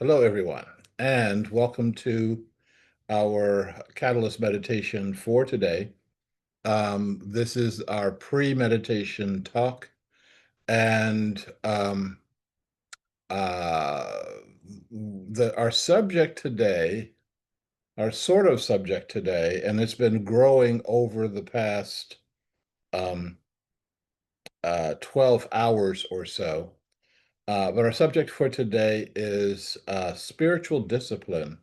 Hello, everyone, and welcome to our Catalyst meditation for today. This is our pre-meditation talk, and uh, our subject today, our sort of subject today, and it's been growing over the past um, 12 hours or so. But our subject for today is spiritual discipline.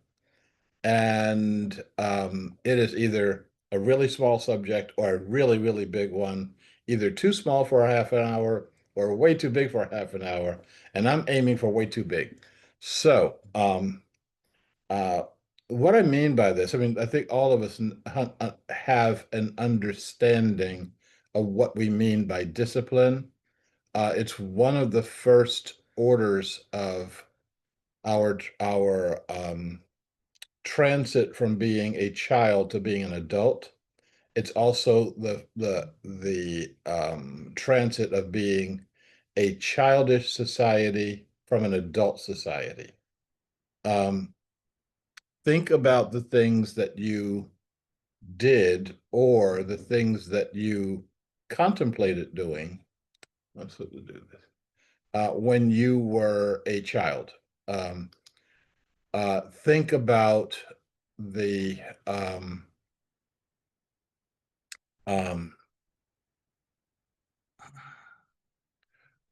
And it is either a really small subject or a really, really big one, either too small for a half an hour or way too big for a half an hour. And I'm aiming for way too big. So, uh, what I mean by this, I mean, I think all of us have an understanding of what we mean by discipline. It's one of the first orders of our transit from being a child to being an adult. It's also the transit of being a childish society from an adult society. Um, think about the things that you did or the things that you contemplated doing. Let's do this. When you were a child. Um, think about the um,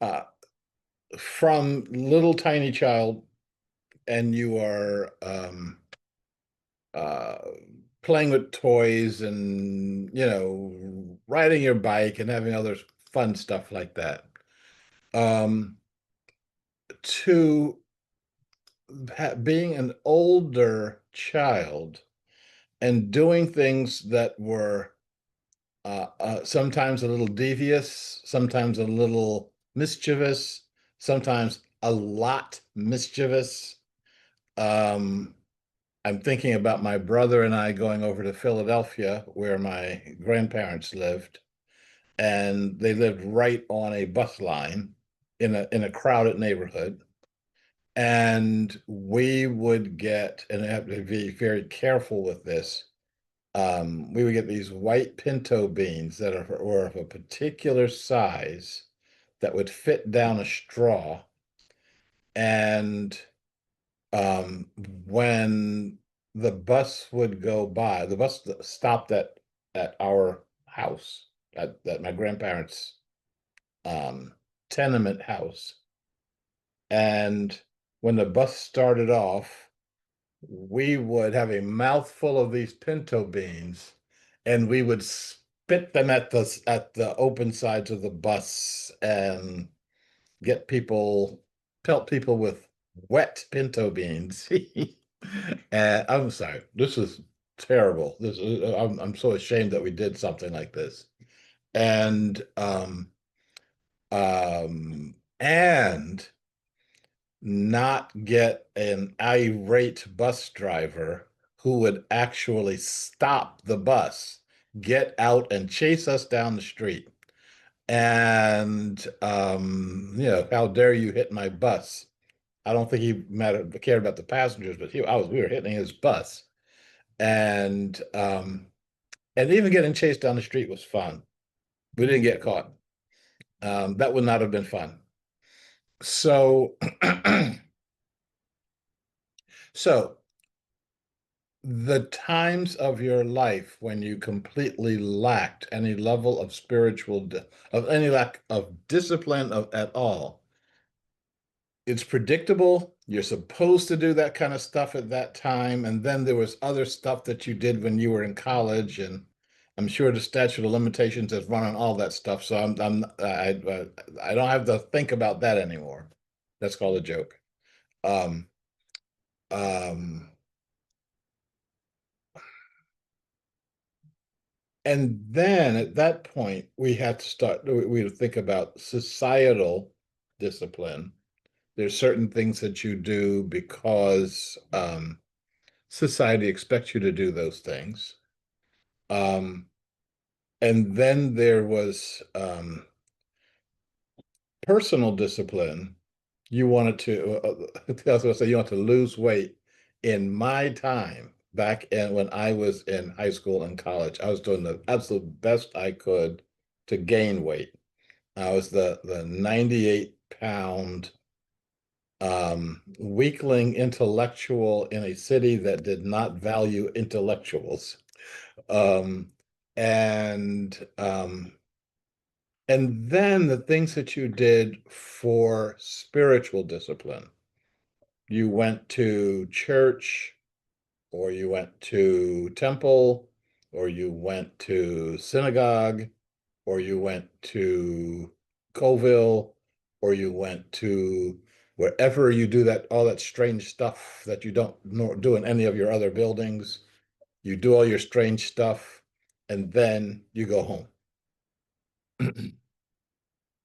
uh, from little tiny child, and you are uh, playing with toys and riding your bike and having other fun stuff like that, um, to being an older child and doing things that were sometimes a little devious, sometimes a little mischievous, sometimes a lot mischievous. Um, I'm thinking about my brother and I going over to Philadelphia, where my grandparents lived, and they lived right on a bus line in a crowded neighborhood. And we would get, and I have to be very careful with this, we would get these white pinto beans that were of a particular size that would fit down a straw. And um, when the bus would go by, the bus stopped at our house, at my grandparents' um, tenement house. And when the bus started off, we would have a mouthful of these pinto beans, and we would spit them at the open sides of the bus and pelt people with wet pinto beans. And I'm sorry, this is terrible. I'm so ashamed that we did something like this. And and not get an irate bus driver who would actually stop the bus, get out and chase us down the street. And how dare you hit my bus? I don't think he cared about the passengers, but we were hitting his bus. And even getting chased down the street was fun. We didn't get caught. That would not have been fun. So, so the times of your life when you completely lacked any level of of any lack of discipline at all, it's predictable. You're supposed to do that kind of stuff at that time. And then there was other stuff that you did when you were in college, and I'm sure the statute of limitations has run on all that stuff. So I don't have to think about that anymore. That's called a joke. Um, um, and then at that point, we would think about societal discipline. There's certain things that you do because society expects you to do those things. Um, and then there was personal discipline, You wanted to, I was gonna say, you want to lose weight. In my time, back in when I was in high school and college, I was doing the absolute best I could to gain weight. I was the 98-pound weakling intellectual in a city that did not value intellectuals. Um, and and then the things that you did for spiritual discipline. You went to church, or you went to temple, or you went to synagogue, or you went to Colville, or you went to wherever you do that, all that strange stuff that you don't do in any of your other buildings. You do all your strange stuff, and then you go home.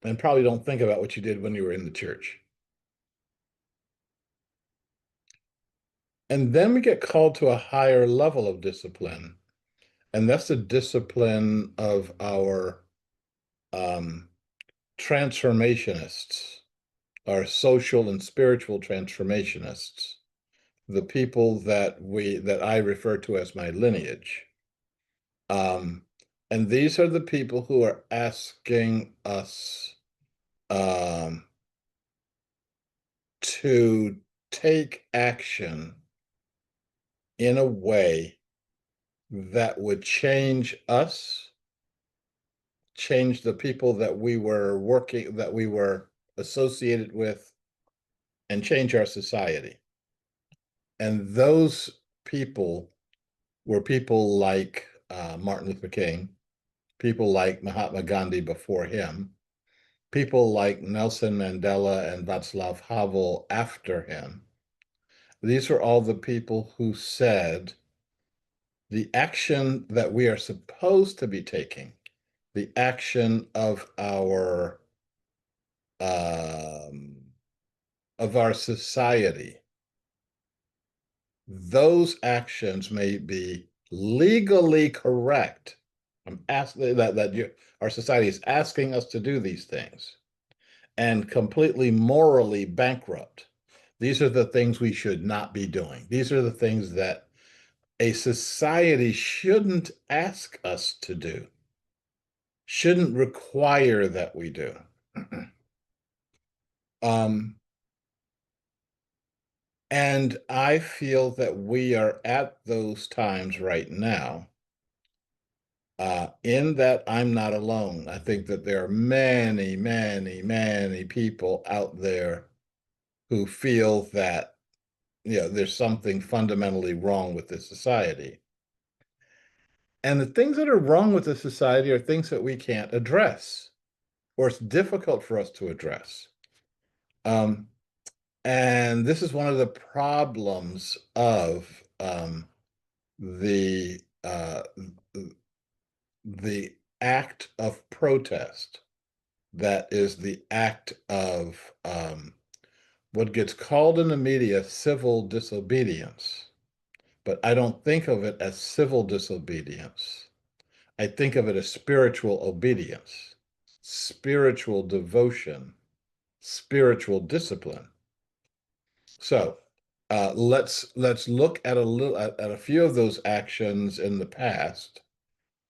And probably don't think about what you did when you were in the church. And then we get called to a higher level of discipline. And that's the discipline of our um, transformationists, our social and spiritual transformationists, the people that I refer to as my lineage. Um, and these are the people who are asking us um, to take action in a way that would change us, change the people that we were working, that we were associated with, and change our society. And those people were people like Martin Luther King, people like Mahatma Gandhi before him, people like Nelson Mandela and Václav Havel after him. These are all the people who said the action that we are supposed to be taking, the action um, of our society, those actions may be legally correct. I'm asking our society is asking us to do these things, and completely morally bankrupt. These are the things we should not be doing. These are the things that a society shouldn't ask us to do, shouldn't require that we do. um, and I feel that we are at those times right now. In that I'm not alone. I think that there are many, many, many people out there who feel that, there's something fundamentally wrong with this society. And the things that are wrong with the society are things that we can't address, or it's difficult for us to address. Um, and this is one of the problems of the the act of protest. That is the act of what gets called in the media civil disobedience. But I don't think of it as civil disobedience. I think of it as spiritual obedience, spiritual devotion, spiritual discipline. So let's look at at a few of those actions in the past,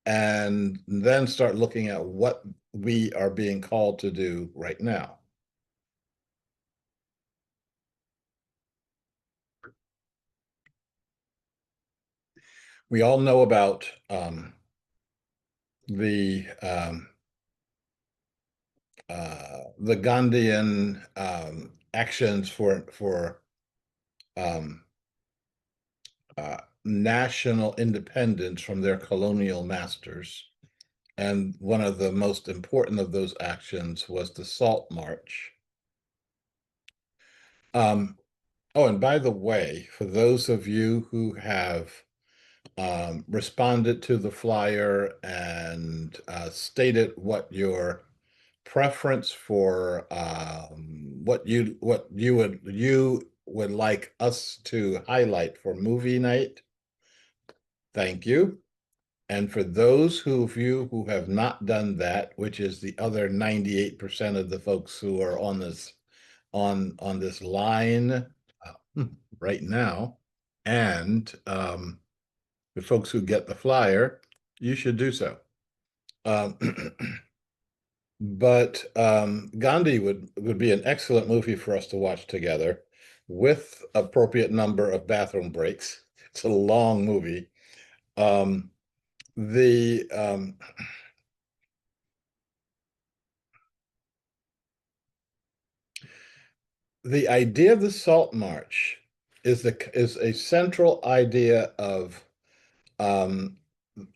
and then start looking at what we are being called to do right now. We all know about the the Gandhian actions for um, national independence from their colonial masters. And one of the most important of those actions was the Salt March. Um, oh, and by the way, for those of you who have responded to the flyer and stated what your preference for what you would like us to highlight for movie night, thank you. And for those of you who have not done that, which is the other 98% of the folks who are on this on this line right now, and the folks who get the flyer, you should do so. Um, but Gandhi would be an excellent movie for us to watch together with appropriate number of bathroom breaks. It's a long movie. Um, the the idea of the Salt March is a central idea of um,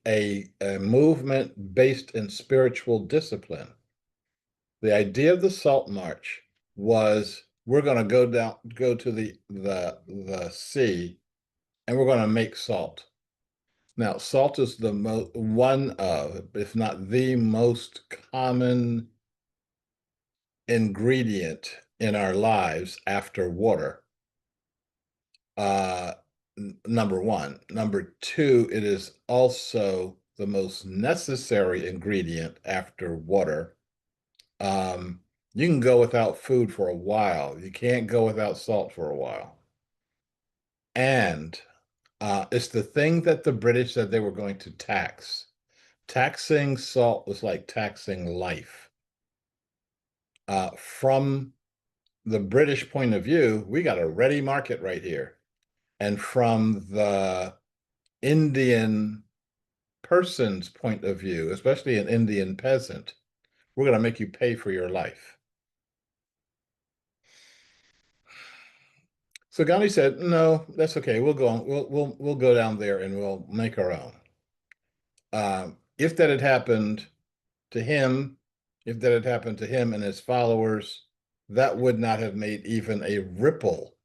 a movement based in spiritual discipline. The idea of the Salt March was we're going to go to the sea, and we're going to make salt. Now, salt is one of, if not the most common ingredient in our lives after water. Uh, Number one. Number two, it is also the most necessary ingredient after water. Um, you can go without food for a while. You can't go without salt for a while. And it's the thing that the British said they were going to tax. Taxing salt was like taxing life. From the British point of view, we got a ready market right here. And from the Indian person's point of view, especially an Indian peasant, we're going to make you pay for your life. So Gandhi said, "No, that's okay. We'll go on. We'll go down there and we'll make our own." If that had happened to him, if that had happened to him and his followers, that would not have made even a ripple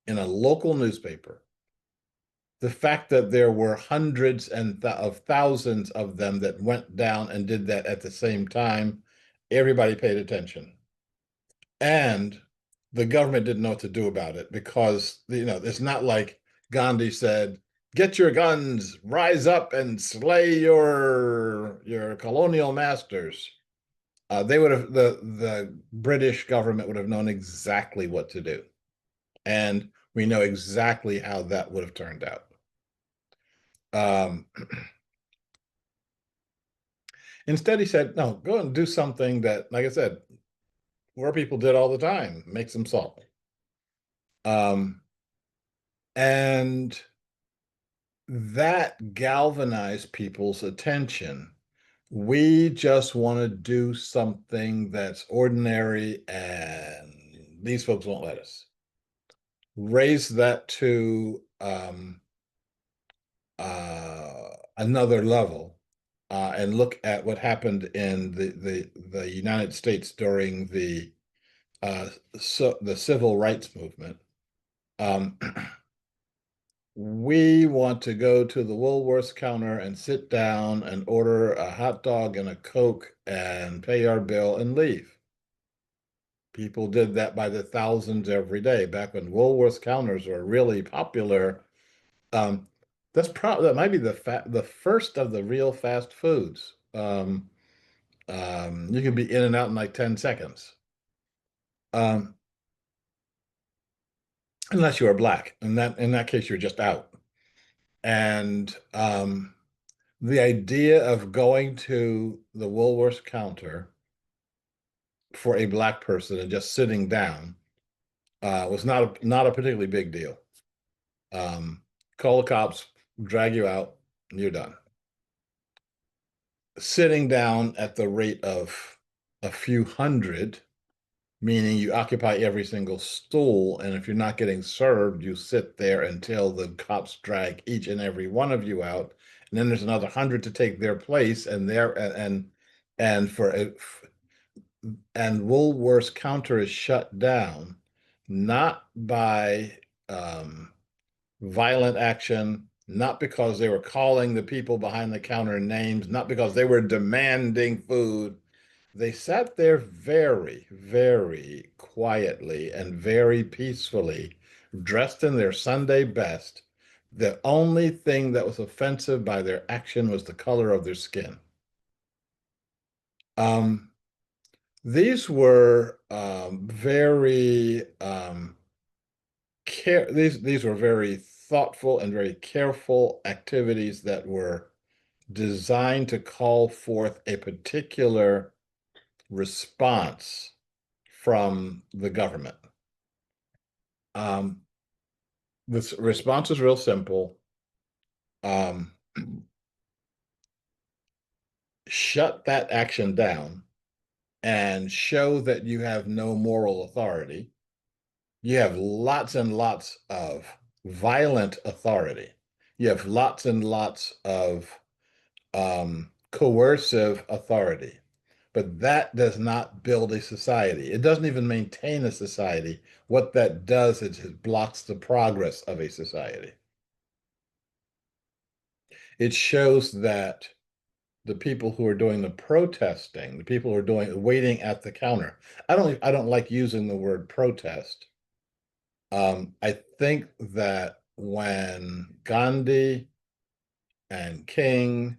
in a local newspaper. The fact that there were hundreds of thousands of them that went down and did that at the same time, everybody paid attention. And the government didn't know what to do about it because, it's not like Gandhi said, get your guns, rise up and slay your colonial masters. They would have the British government would have known exactly what to do. And we know exactly how that would have turned out. Um, Instead, he said, no, go and do something that, like I said, where people did all the time, make some salt. And that galvanized people's attention. We just want to do something that's ordinary, and these folks won't let us. Raise that to another level, and look at what happened in the United States during the civil rights movement. We want to go to the Woolworths counter and sit down and order a hot dog and a Coke and pay our bill and leave. People did that by the thousands every day. Back when Woolworths counters were really popular, um, that might be the first of the real fast foods. You can be in and out in like 10 seconds. Um, Unless you are black. In that case, you're just out. And the idea of going to the Woolworths counter for a black person and just sitting down was not a particularly big deal. Call the cops, drag you out, and you're done. Sitting down at the rate of a few hundred, meaning you occupy every single stool, and if you're not getting served, you sit there until the cops drag each and every one of you out, and then there's another 100 to take their place, and and for and Woolworth's counter is shut down, not by violent action, not because they were calling the people behind the counter names, not because they were demanding food. They sat there very, very quietly and very peacefully, dressed in their Sunday best. The only thing that was offensive by their action was the color of their skin. Um, These were very these were very thoughtful and very careful activities that were designed to call forth a particular response from the government. Um, this response is real simple. Um, Shut that action down and show that you have no moral authority. You have lots and lots of violent authority. You have lots and lots of coercive authority. But that does not build a society. It doesn't even maintain a society. What that does is it blocks the progress of a society. It shows that the people who are doing the protesting, the people who are doing waiting at the counter. I don't like using the word protest. I think that when Gandhi and King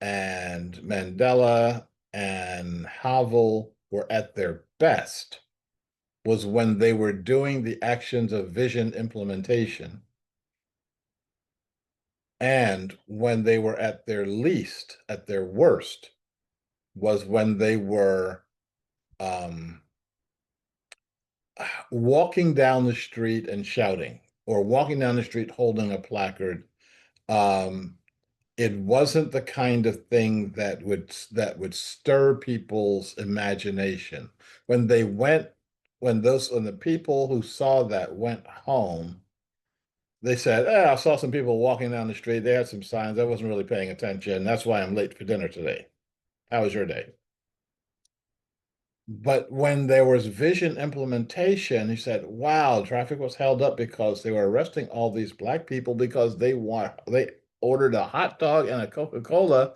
and Mandela and Havel were at their best was when they were doing the actions of vision implementation and when they were at their least, at their worst, was when they were um, walking down the street and shouting, or walking down the street holding a placard. Um, it wasn't the kind of thing that would stir people's imagination. When they went, when the people who saw that went home, they said, I saw some people walking down the street. They had some signs. I wasn't really paying attention. That's why I'm late for dinner today. How was your day? But when there was vision implementation, he said, wow, traffic was held up because they were arresting all these black people because they ordered a hot dog and a Coca-Cola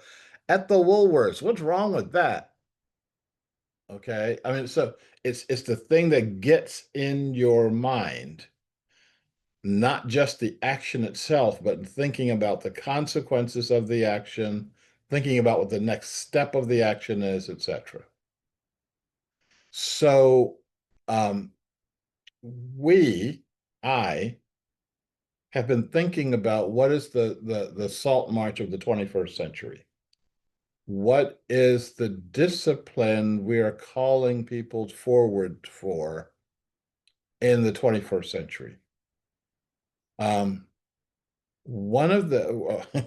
at the Woolworths. What's wrong with that? Okay. I mean, so it's the thing that gets in your mind, not just the action itself, but thinking about the consequences of the action, thinking about what the next step of the action is, etc. So um, we, I, have been thinking about what is the salt march of the 21st century. What is the discipline we are calling people forward for in the 21st century? Um, one of the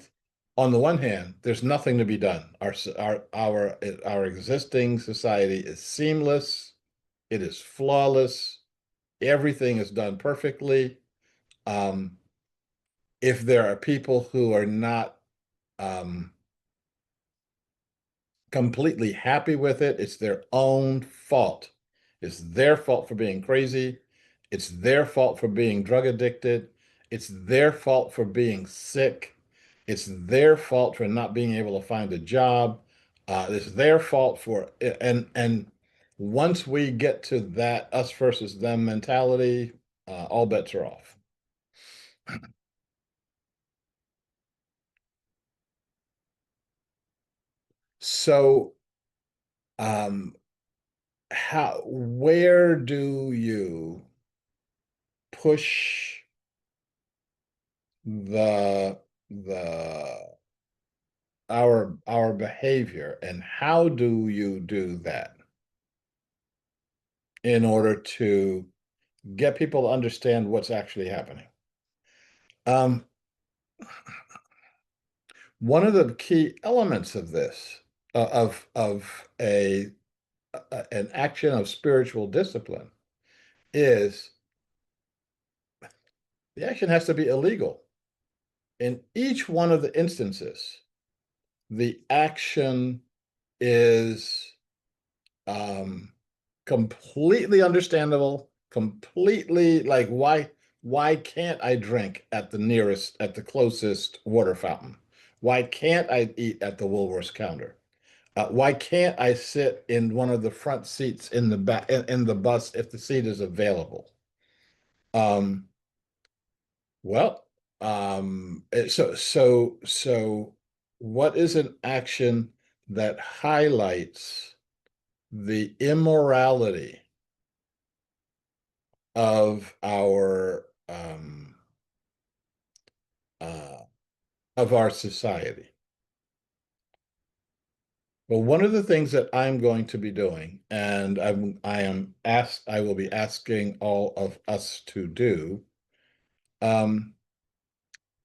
on the one hand, there's nothing to be done. Our existing society is seamless. It is flawless. Everything is done perfectly. Um, if there are people who are not um, completely happy with it, it's their own fault. It's their fault for being crazy. It's their fault for being drug addicted. It's their fault for being sick. It's their fault for not being able to find a job. It's their fault for and once we get to that us versus them mentality, all bets are off. So, um, where do you push the the our behavior, and how do you do that in order to get people to understand what's actually happening? Um, One of the key elements of this, of an action of spiritual discipline, is the action has to be illegal. In each one of the instances, the action is um, completely understandable, completely like why can't I drink at the closest water fountain? Why can't I eat at the Woolworths counter? Why can't I sit in one of the front seats in the back in the bus if the seat is available? Um, well, so what is an action that highlights the immorality of uh, our society. Well, one of the things that I'm going to be doing, and I will be asking all of us to do, um,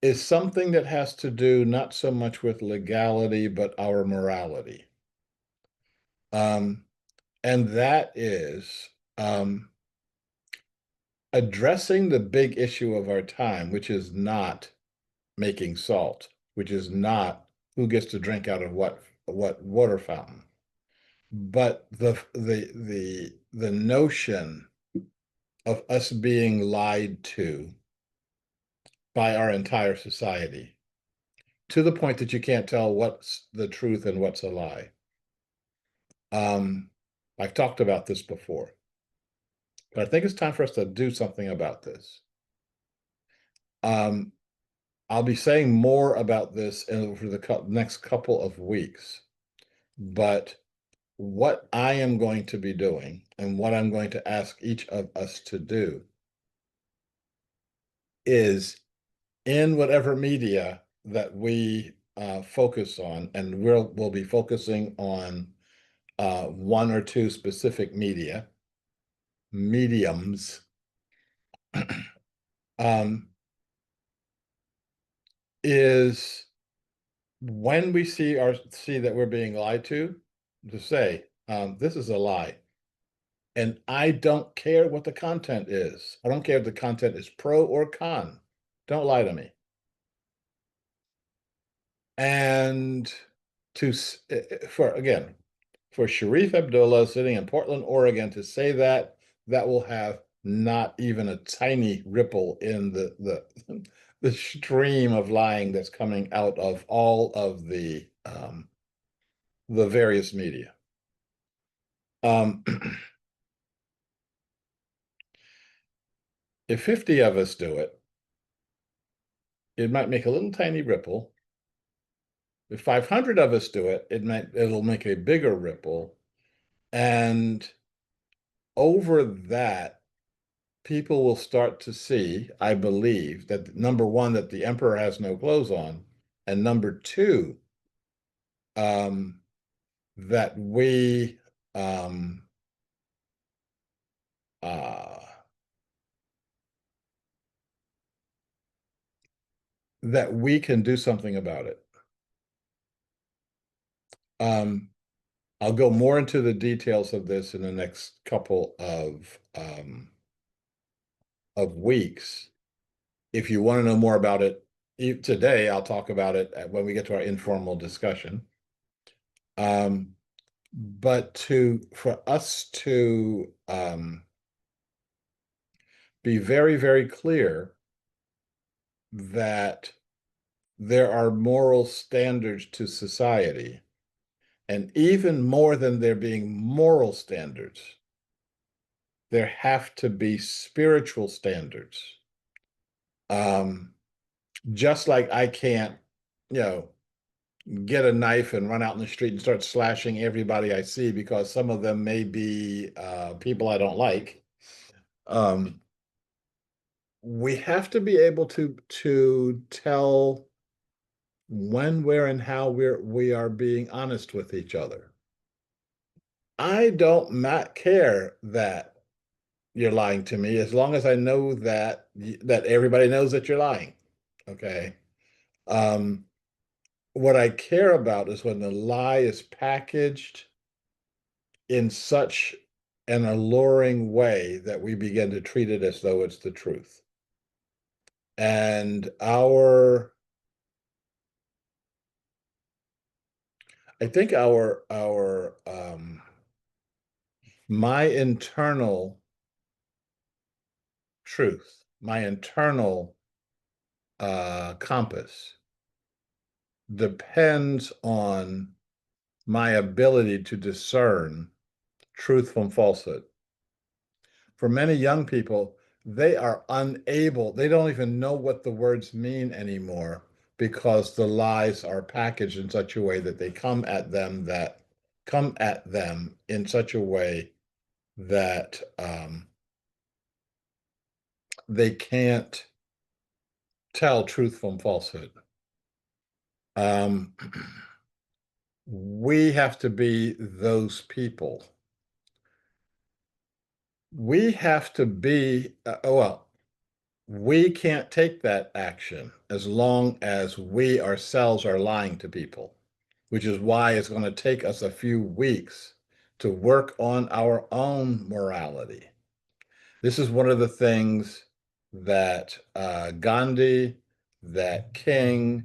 is something that has to do not so much with legality, but our morality. Um, and that is addressing the big issue of our time, which is not making salt, which is not who gets to drink out of what water fountain, but the notion of us being lied to by our entire society to the point that you can't tell what's the truth and what's a lie. I've talked about this before, but I think it's time for us to do something about this. Um, I'll be saying more about this over the next couple of weeks, but what I am going to be doing and what I'm going to ask each of us to do is in whatever media that we focus on, and we'll be focusing on one or two specific mediums, um, is when we see that we're being lied to say, this is a lie. And I don't care what the content is. I don't care if the content is pro or con. Don't lie to me. And for Sharif Abdullah sitting in Portland, Oregon, to say that, that will have not even a tiny ripple in the stream of lying that's coming out of all of the various media. If 50 of us do it, it might make a little tiny ripple. If 500 of us do it, it'll make a bigger ripple. And over that, people will start to see, I believe, that number one, that the emperor has no clothes on, and number two, um, that um, uh, we can do something about it. I'll go more into the details of this in the next couple of weeks. If you want to know more about it today, I'll talk about it when we get to our informal discussion. But for us to be very, very clear that there are moral standards to society, and even more than there being moral standards, there have to be spiritual standards. Just like I can't, get a knife and run out in the street and start slashing everybody I see because some of them may be people I don't like. We have to be able to tell when, where, and how we are being honest with each other. I don't not care that you're lying to me as long as I know that everybody knows that you're lying. Okay. What I care about is when the lie is packaged in such an alluring way that we begin to treat it as though it's the truth. And I think my internal truth, my internal compass depends on my ability to discern truth from falsehood. For many young people, they are unable, they don't even know what the words mean anymore because the lies are packaged in such a way that they come at them that come at them in such a way that they can't tell truth from falsehood. Um, we have to be those people. We have to be, well, we can't take that action as long as we ourselves are lying to people, which is why it's going to take us a few weeks to work on our own morality. This is one of the things that Gandhi, that King,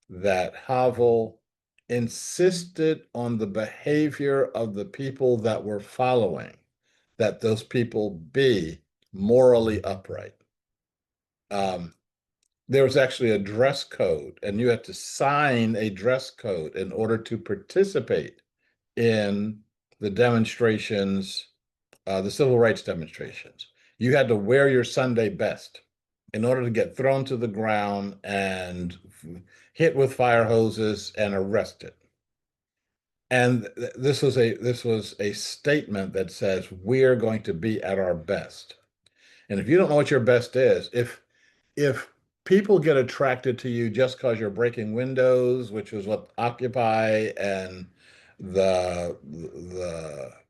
that Havel insisted on the behavior of the people that were following, that those people be morally upright. Um, there was actually a dress code, and you had to sign a dress code in order to participate in the demonstrations, the civil rights demonstrations. You had to wear your Sunday best in order to get thrown to the ground and hit with fire hoses and arrested. And this was a statement that says we're going to be at our best. And if you don't know what your best is, if people get attracted to you just because you're breaking windows, which was what Occupy and the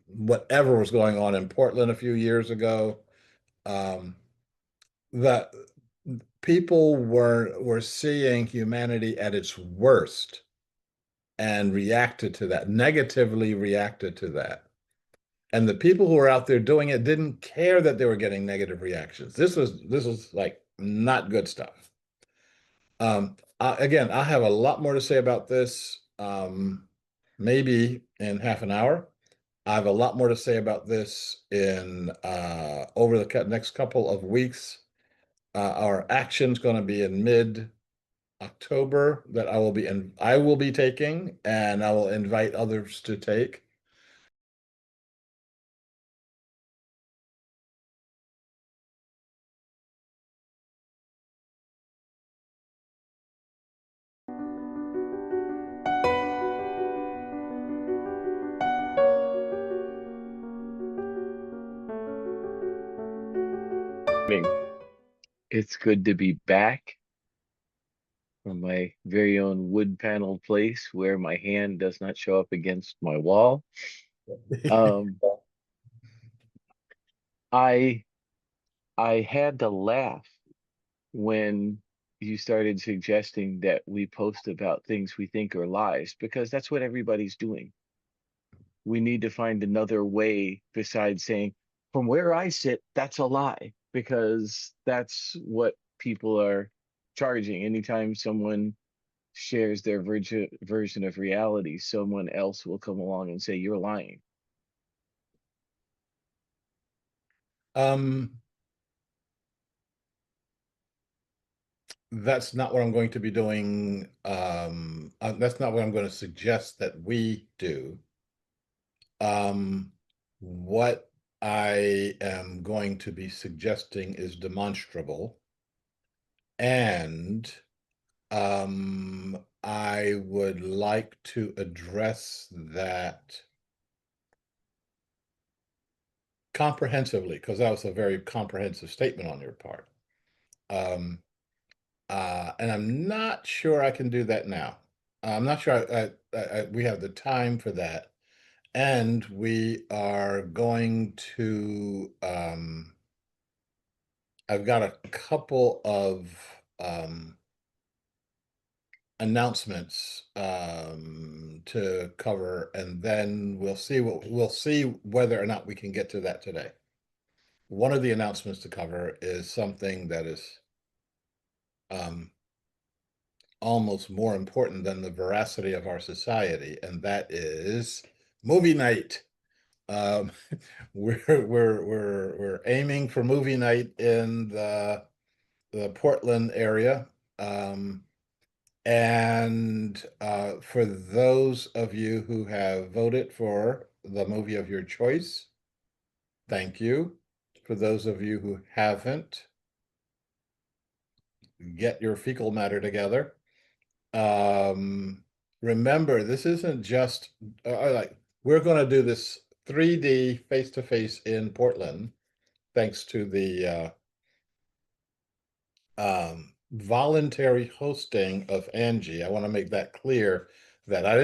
whatever was going on in Portland a few years ago, um, that people were seeing humanity at its worst and reacted to that, negatively reacted to that. And the people who were out there doing it didn't care that they were getting negative reactions. This was like not good stuff. Again, I have a lot more to say about this, maybe in half an hour. I have a lot more to say about this in over the next couple of weeks. Our action's going to be in mid-October that I will be taking, and I will invite others to take. It's good to be back from my very own wood paneled place where my hand does not show up against my wall. Um, I I had to laugh when you started suggesting that we post about things we think are lies because that's what everybody's doing. We need to find another way besides saying, from where I sit, that's a lie, because that's what people are charging. Anytime someone shares their version of reality, someone else will come along and say, you're lying. Um, that's not what I'm going to be doing. That's not what I'm going to suggest that we do. What I am going to be suggesting is demonstrable, and I would like to address that comprehensively, because that was a very comprehensive statement on your part. Um, and I'm not sure I can do that now. I'm not sure we have the time for that. And we are going to, I've got a couple of announcements to cover, and then we'll see whether or not we can get to that today. One of the announcements to cover is something that is um, almost more important than the veracity of our society, and that is movie night. Um, we're aiming for movie night in the Portland area. Um, and for those of you who have voted for the movie of your choice, thank you. For those of you who haven't, get your fecal matter together. Um, Remember, this isn't just like we're going to do this 3D face-to-face in Portland, thanks to the voluntary hosting of Angie. I want to make that clear that I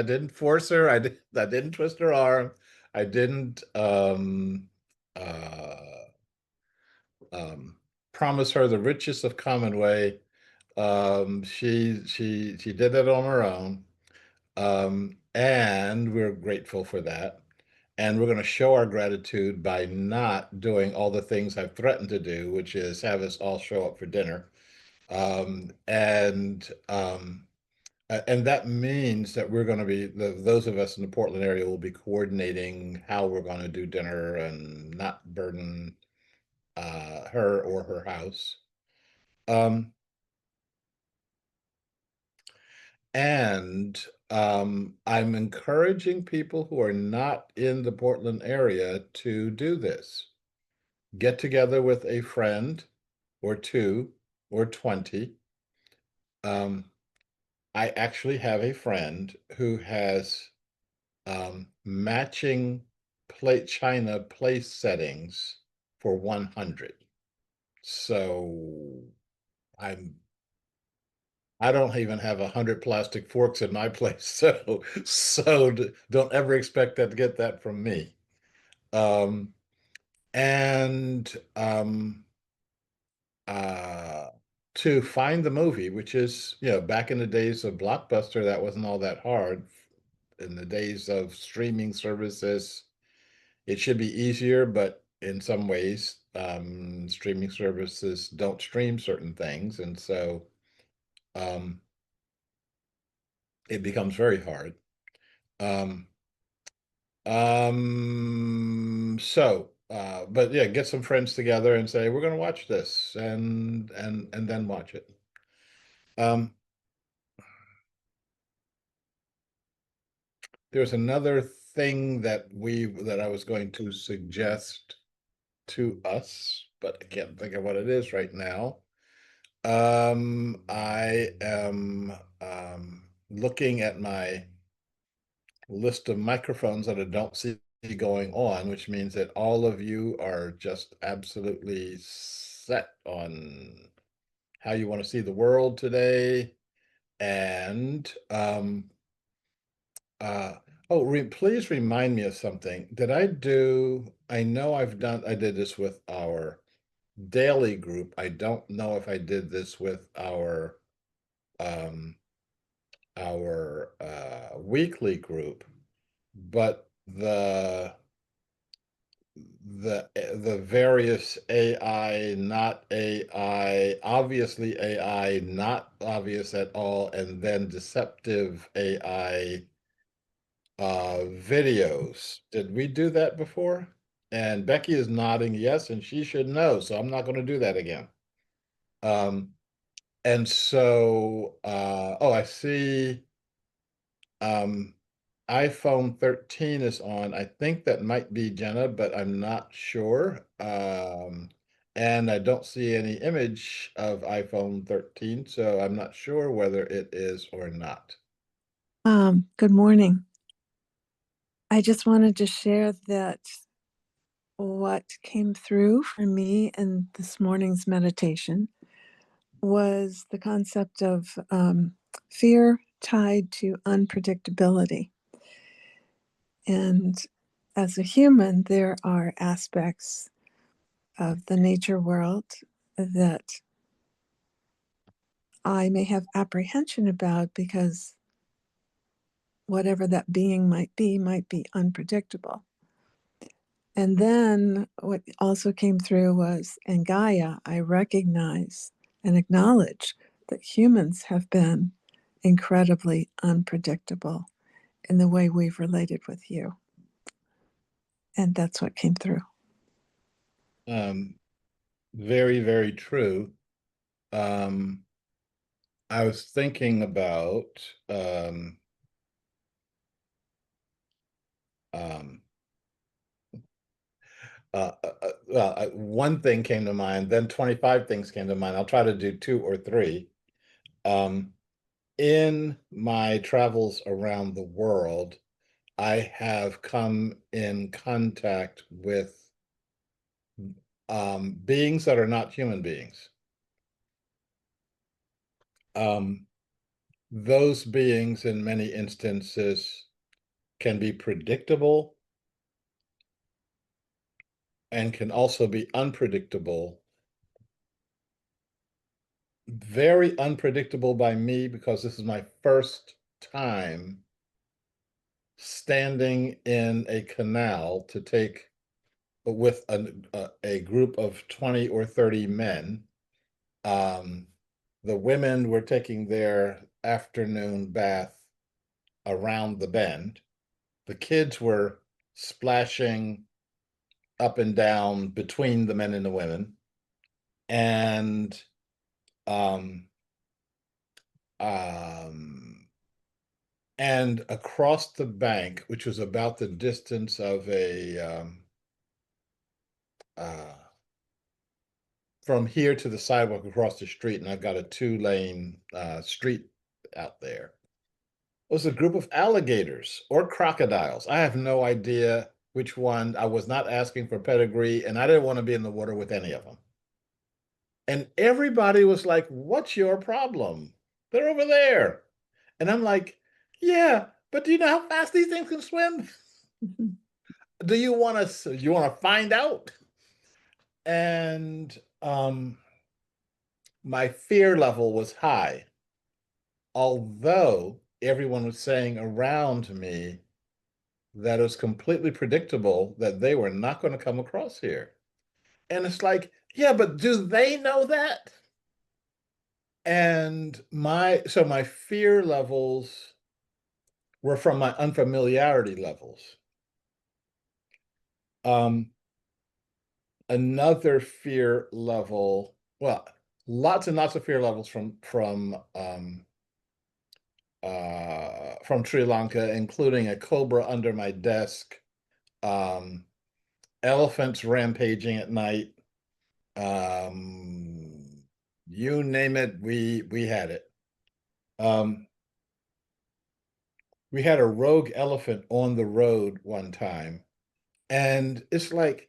didn't force her. I didn't twist her arm. I didn't uh, um, promise her the riches of Commonway. She did it on her own, and we're grateful for that. And we're going to show our gratitude by not doing all the things I've threatened to do, which is have us all show up for dinner. Um, and um, and that means that we're going to be those of us in the Portland area will be coordinating how we're going to do dinner and not burden her or her house. Um, and I'm encouraging people who are not in the Portland area to do this. Get together with a friend or two or 20. I actually have a friend who has matching plate china place settings for 100. So I'm I don't even have 100 plastic forks in my place, so don't ever expect that to get that from me. Um, and uh, to find the movie, which is, back in the days of Blockbuster, that wasn't all that hard. In the days of streaming services, it should be easier, but in some ways, streaming services don't stream certain things, and so um, it becomes very hard. Um, but yeah, get some friends together and say, we're gonna watch this and then watch it. Um, there's another thing that I was going to suggest to us, but I can't think of what it is right now. I am looking at my list of microphones that I don't see going on, which means that all of you are just absolutely set on how you want to see the world today. And uh, please remind me of something. I know I did this with our daily group. I don't know if I did this with um, our weekly group, but the various AI, not AI, obviously AI, not obvious at all, and then deceptive AI videos. Did we do that before? And Becky is nodding yes, and she should know, so I'm not going to do that again. And so, I see um, iPhone 13 is on. I think that might be Jenna, but I'm not sure. And I don't see any image of iPhone 13, so I'm not sure whether it is or not. Good morning. I just wanted to share that what came through for me in this morning's meditation was the concept of fear tied to unpredictability. And as a human, there are aspects of the nature world that I may have apprehension about because whatever that being might be unpredictable. And then what also came through was, in Gaia, I recognize and acknowledge that humans have been incredibly unpredictable in the way we've related with you. And that's what came through. Um, Very, very true. Um, I was thinking about um, one thing came to mind, then 25 things came to mind. I'll try to do two or three. In my travels around the world, I have come in contact with beings that are not human beings. Those beings, in many instances, can be predictable and can also be unpredictable. Very unpredictable by me because this is my first time standing in a canal to take with a group of 20 or 30 men. The women were taking their afternoon bath around the bend. The kids were splashing up and down between the men and the women. And um, um, and across the bank, which was about the distance of uh, from here to the sidewalk across the street, and I've got a 2-lane street out there, was a group of alligators or crocodiles. I have no idea which one. I was not asking for pedigree, and I didn't want to be in the water with any of them. And everybody was like, "What's your problem? They're over there." And I'm like, "Yeah, but do you know how fast these things can swim? Do you want to find out?" And my fear level was high, although everyone was saying around me that it was completely predictable that they were not going to come across here. And it's like, yeah, but do they know that? And my fear levels were from my unfamiliarity levels. Another fear level, well, lots and lots of fear levels from Sri Lanka, including a cobra under my desk, um, elephants rampaging at night, you name it, we had it. We had a rogue elephant on the road one time, and it's like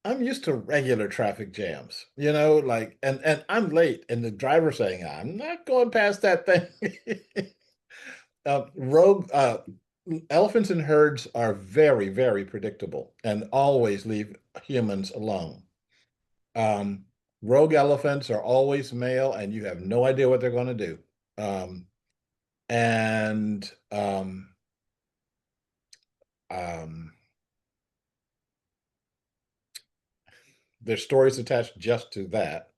I'm used to regular traffic jams, like, and I'm late, and the driver saying, "I'm not going past that thing." Rogue elephants in herds are very, very predictable and always leave humans alone. Um, Rogue elephants are always male, and you have no idea what they're going to do. Um, and um, there's stories attached just to that.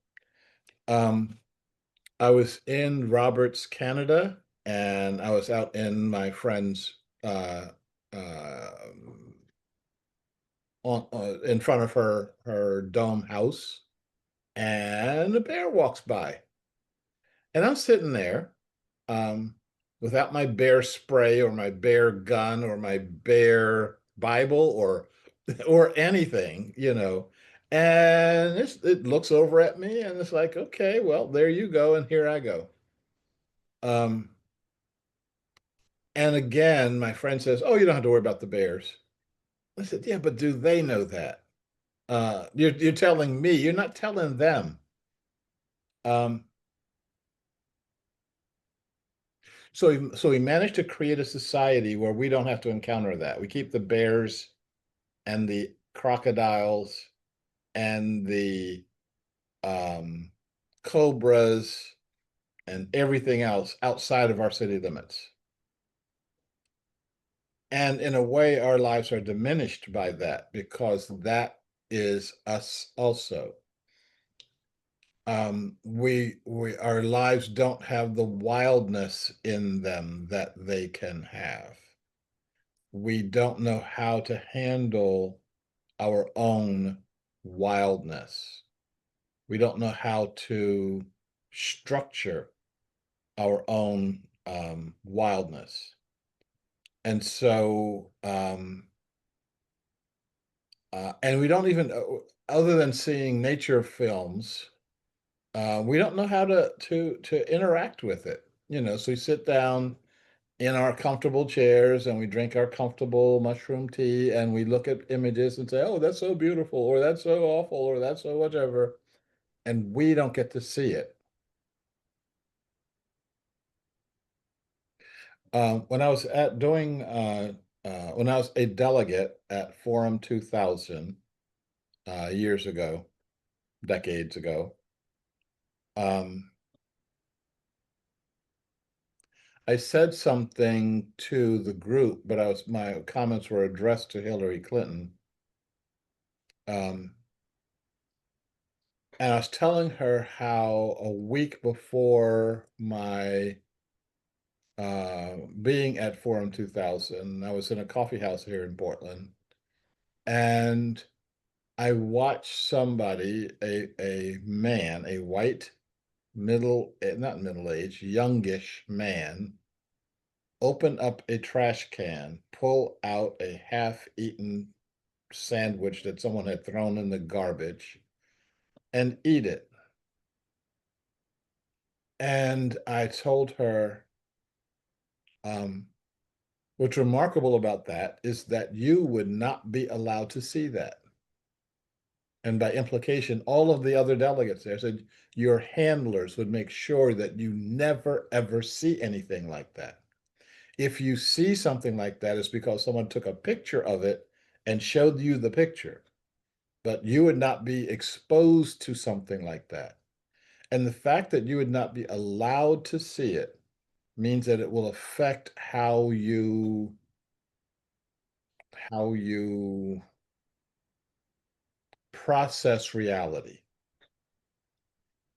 I was in Roberts, Canada, and I was out in my friend's uh, in front of her dome house, and a bear walks by, and I'm sitting there um, without my bear spray or my bear gun or my bear Bible or anything, and it looks over at me, and it's like, okay, well, there you go, and here I go. Um, and again, my friend says, "Oh, you don't have to worry about the bears." I said, "Yeah, but do they know that? You're telling me, you're not telling them." Um, so we managed to create a society where we don't have to encounter that. We keep the bears and the crocodiles and the um, cobras and everything else outside of our city limits. And in a way, our lives are diminished by that because that is us also. Our lives don't have the wildness in them that they can have. We don't know how to handle our own wildness. We don't know how to structure our own wildness. And so, and we don't even, other than seeing nature films, we don't know how to interact with it. So we sit down in our comfortable chairs and we drink our comfortable mushroom tea and we look at images and say, oh, that's so beautiful, or that's so awful, or that's so whatever. And we don't get to see it. When I was when I was a delegate at Forum 2000 years ago, decades ago, I said something to the group, but my comments were addressed to Hillary Clinton. And I was telling her how a week before my being at Forum 2000, I was in a coffee house here in Portland, and I watched somebody, a man, a white not middle age, youngish man, open up a trash can, pull out a half-eaten sandwich that someone had thrown in the garbage, and eat it. And I told her, what's remarkable about that is that you would not be allowed to see that. And by implication, all of the other delegates there said your handlers would make sure that you never, ever see anything like that. If you see something like that, it's because someone took a picture of it and showed you the picture, but you would not be exposed to something like that. And the fact that you would not be allowed to see it means that it will affect how you process reality.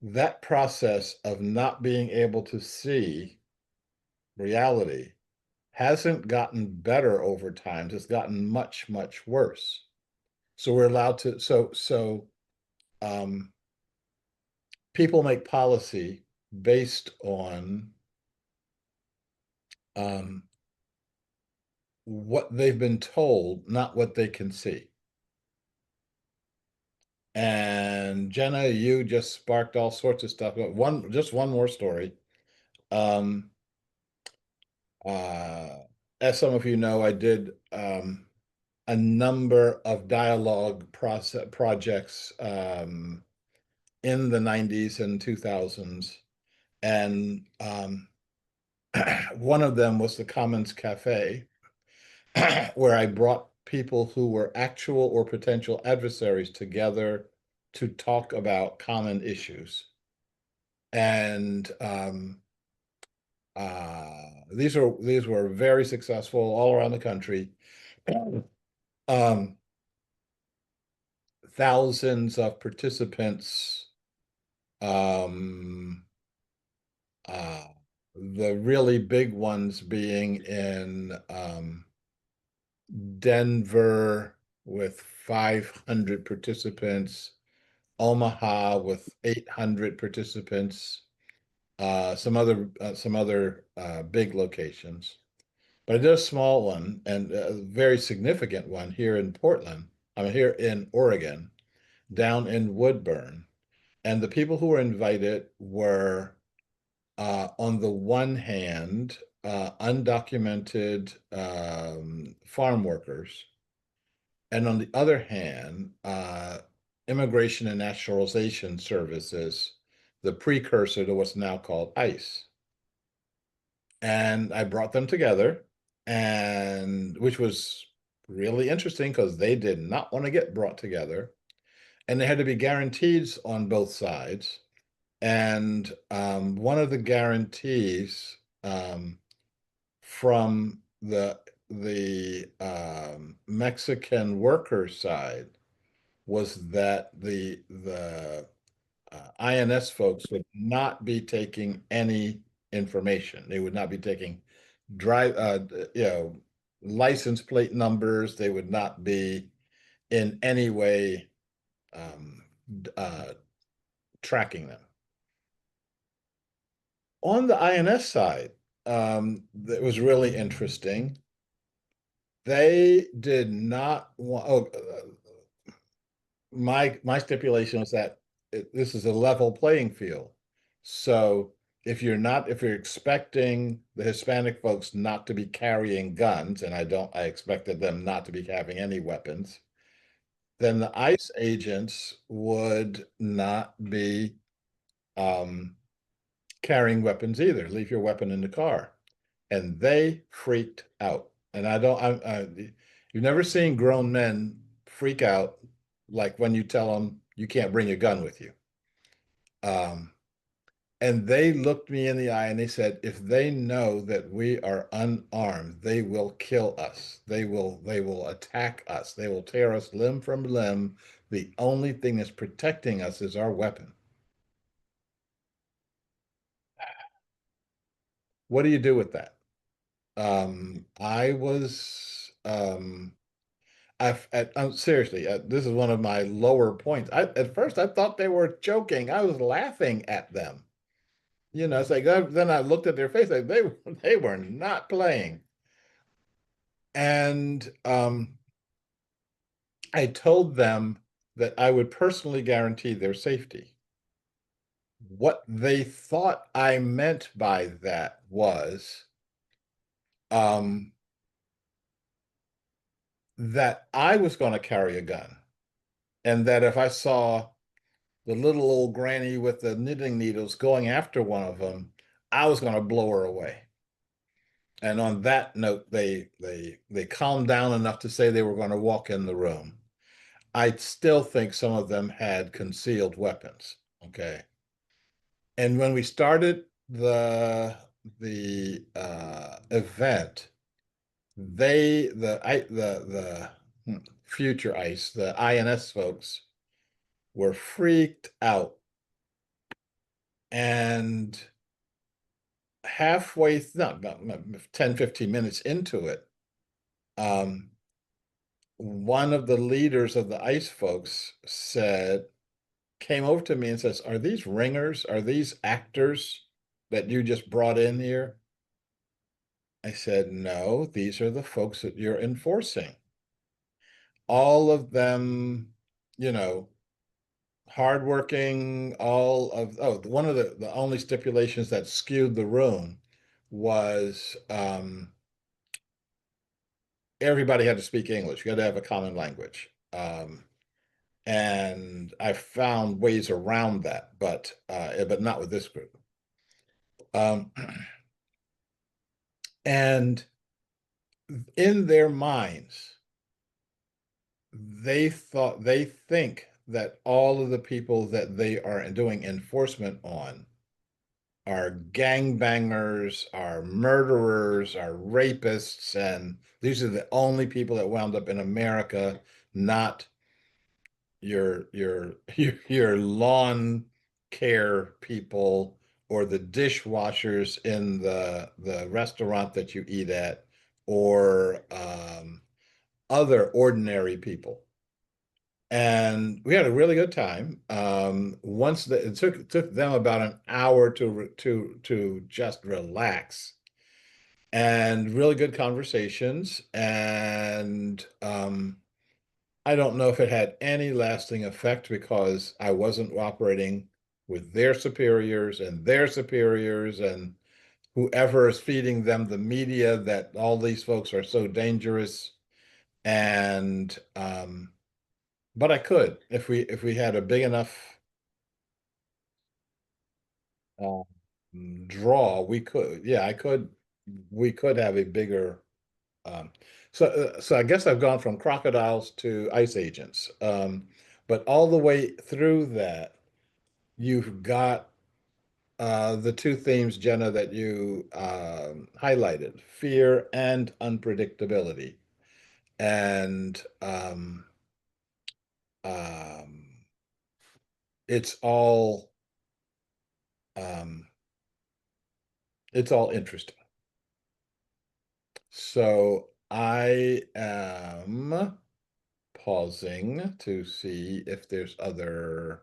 That process of not being able to see reality hasn't gotten better over time. It's gotten much, much worse. So we're allowed to, um, people make policy based on um, what they've been told, not what they can see. And Jenna, you just sparked all sorts of stuff. But just one more story. Um, as some of you know, I did a number of dialogue projects in the 90s and 2000s. And one of them was the Commons Cafe, where I brought people who were actual or potential adversaries together to talk about common issues. And these were very successful all around the country. Um, Thousands of participants. Um, the really big ones being in Denver with 500 participants, Omaha with 800 participants, some other big locations. But I did a small one and a very significant one here in Portland. I'm here in Oregon, down in Woodburn. And the people who were invited were, on the one hand, undocumented farm workers, and on the other hand, Immigration and Naturalization Services, the precursor to what's now called ICE. And I brought them together, and which was really interesting because they did not want to get brought together, and they had to be guarantees on both sides. And one of the guarantees from the Mexican worker side was that the INS folks would not be taking any information. They would not be taking drive, license plate numbers. They would not be in any way um, tracking them. On the INS side, that was really interesting. They did not want. My stipulation was that this is a level playing field. So if you're expecting the Hispanic folks not to be carrying guns, and I expected them not to be having any weapons, then the ICE agents would not be carrying weapons either. Leave your weapon in the car. And they freaked out. And you've never seen grown men freak out like when you tell them you can't bring your gun with you. And they looked me in the eye and they said, if they know that we are unarmed, they will kill us. They will attack us. They will tear us limb from limb. The only thing that's protecting us is our weapon. What do you do with that? I was seriously, this is one of my lower points. At first I thought they were joking. I was laughing at them. It's like then I looked at their face like they were not playing. And I told them that I would personally guarantee their safety. What they thought I meant by that was that I was going to carry a gun, and that if I saw the little old granny with the knitting needles going after one of them, I was going to blow her away. And on that note, they calmed down enough to say they were going to walk in the room. I still think some of them had concealed weapons. Okay. And when we started the event, the future ICE, the INS folks were freaked out. And halfway, not 10, 15 minutes into it, one of the leaders of the ICE folks came over to me and says, are these ringers? Are these actors that you just brought in here? I said, no, these are the folks that you're enforcing. All of them, hardworking, one of the only stipulations that skewed the room was everybody had to speak English. You had to have a common language. And I found ways around that, but not with this group. And in their minds, they think that all of the people that they are doing enforcement on are gangbangers, are murderers, are rapists, and these are the only people that wound up in America, not your lawn care people or the dishwashers in the restaurant that you eat at, or other ordinary people. And we had a really good time. It took them about an hour to just relax, and really good conversations. And I don't know if it had any lasting effect because I wasn't operating with their superiors and whoever is feeding them the media that all these folks are so dangerous. And but I could, if we had a big enough uh, draw, we could. Yeah, I could. We could have a bigger. Um, so I guess I've gone from crocodiles to ice agents. But all the way through that, you've got the two themes, Jenna, that you highlighted: fear and unpredictability. And um, it's all um, it's all interesting. So I am pausing to see if there's other.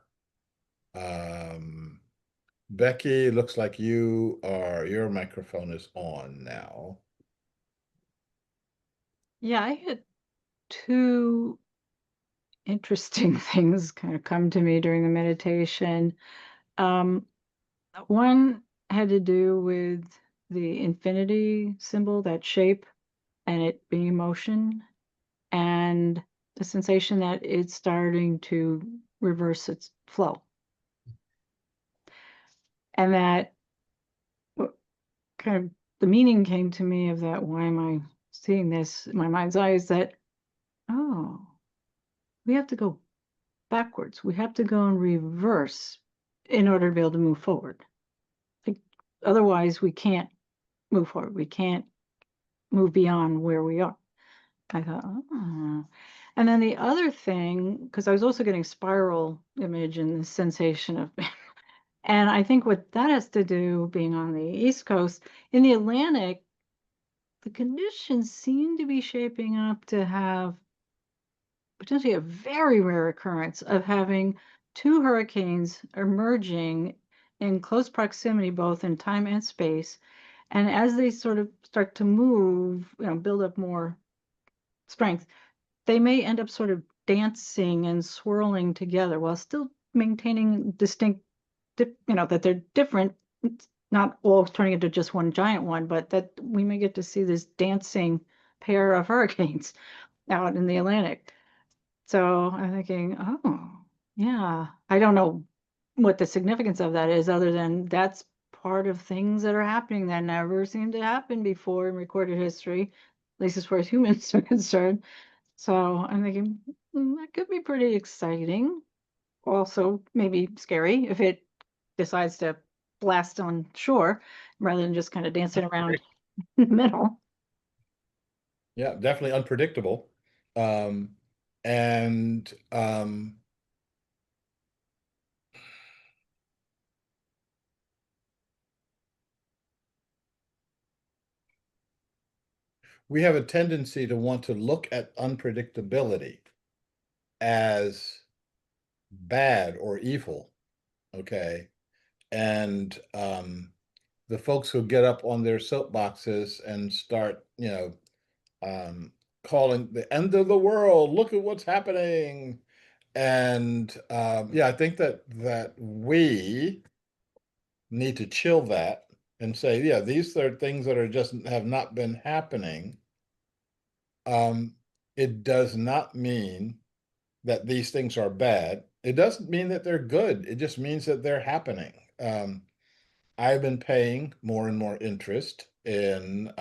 Becky, looks like your microphone is on now. Yeah, I had two interesting things kind of come to me during the meditation. One had to do with the infinity symbol, that shape, and it being motion, and the sensation that it's starting to reverse its flow. And that kind of the meaning came to me of that. Why am I seeing this in my mind's eye? Is that, oh, we have to go backwards. We have to go in reverse in order to be able to move forward. Like, otherwise, we can't move forward. We can't move beyond where we are. I thought, oh. And then the other thing, because I was also getting spiral image and the sensation of, and I think what that has to do, being on the East Coast, in the Atlantic, the conditions seem to be shaping up to have potentially a very rare occurrence of having two hurricanes emerging in close proximity, both in time and space. And as they sort of start to move, build up more strength, they may end up sort of dancing and swirling together while still maintaining distinct, that they're different. It's not all turning into just one giant one, but that we may get to see this dancing pair of hurricanes out in the Atlantic. So I'm thinking, oh, yeah, I don't know what the significance of that is, other than that's part of things that are happening that never seemed to happen before in recorded history, at least as far as humans are concerned. So I'm thinking, that could be pretty exciting. Also, maybe scary if it decides to blast on shore rather than just kind of dancing around in the middle. Yeah, definitely unpredictable. Um, and we have a tendency to want to look at unpredictability as bad or evil, okay? And the folks who get up on their soapboxes and start, calling the end of the world, look at what's happening. And yeah, I think that we need to chill that and say, yeah, these are things that are just have not been happening. It does not mean that these things are bad. It doesn't mean that they're good. It just means that they're happening. I've been paying more and more interest in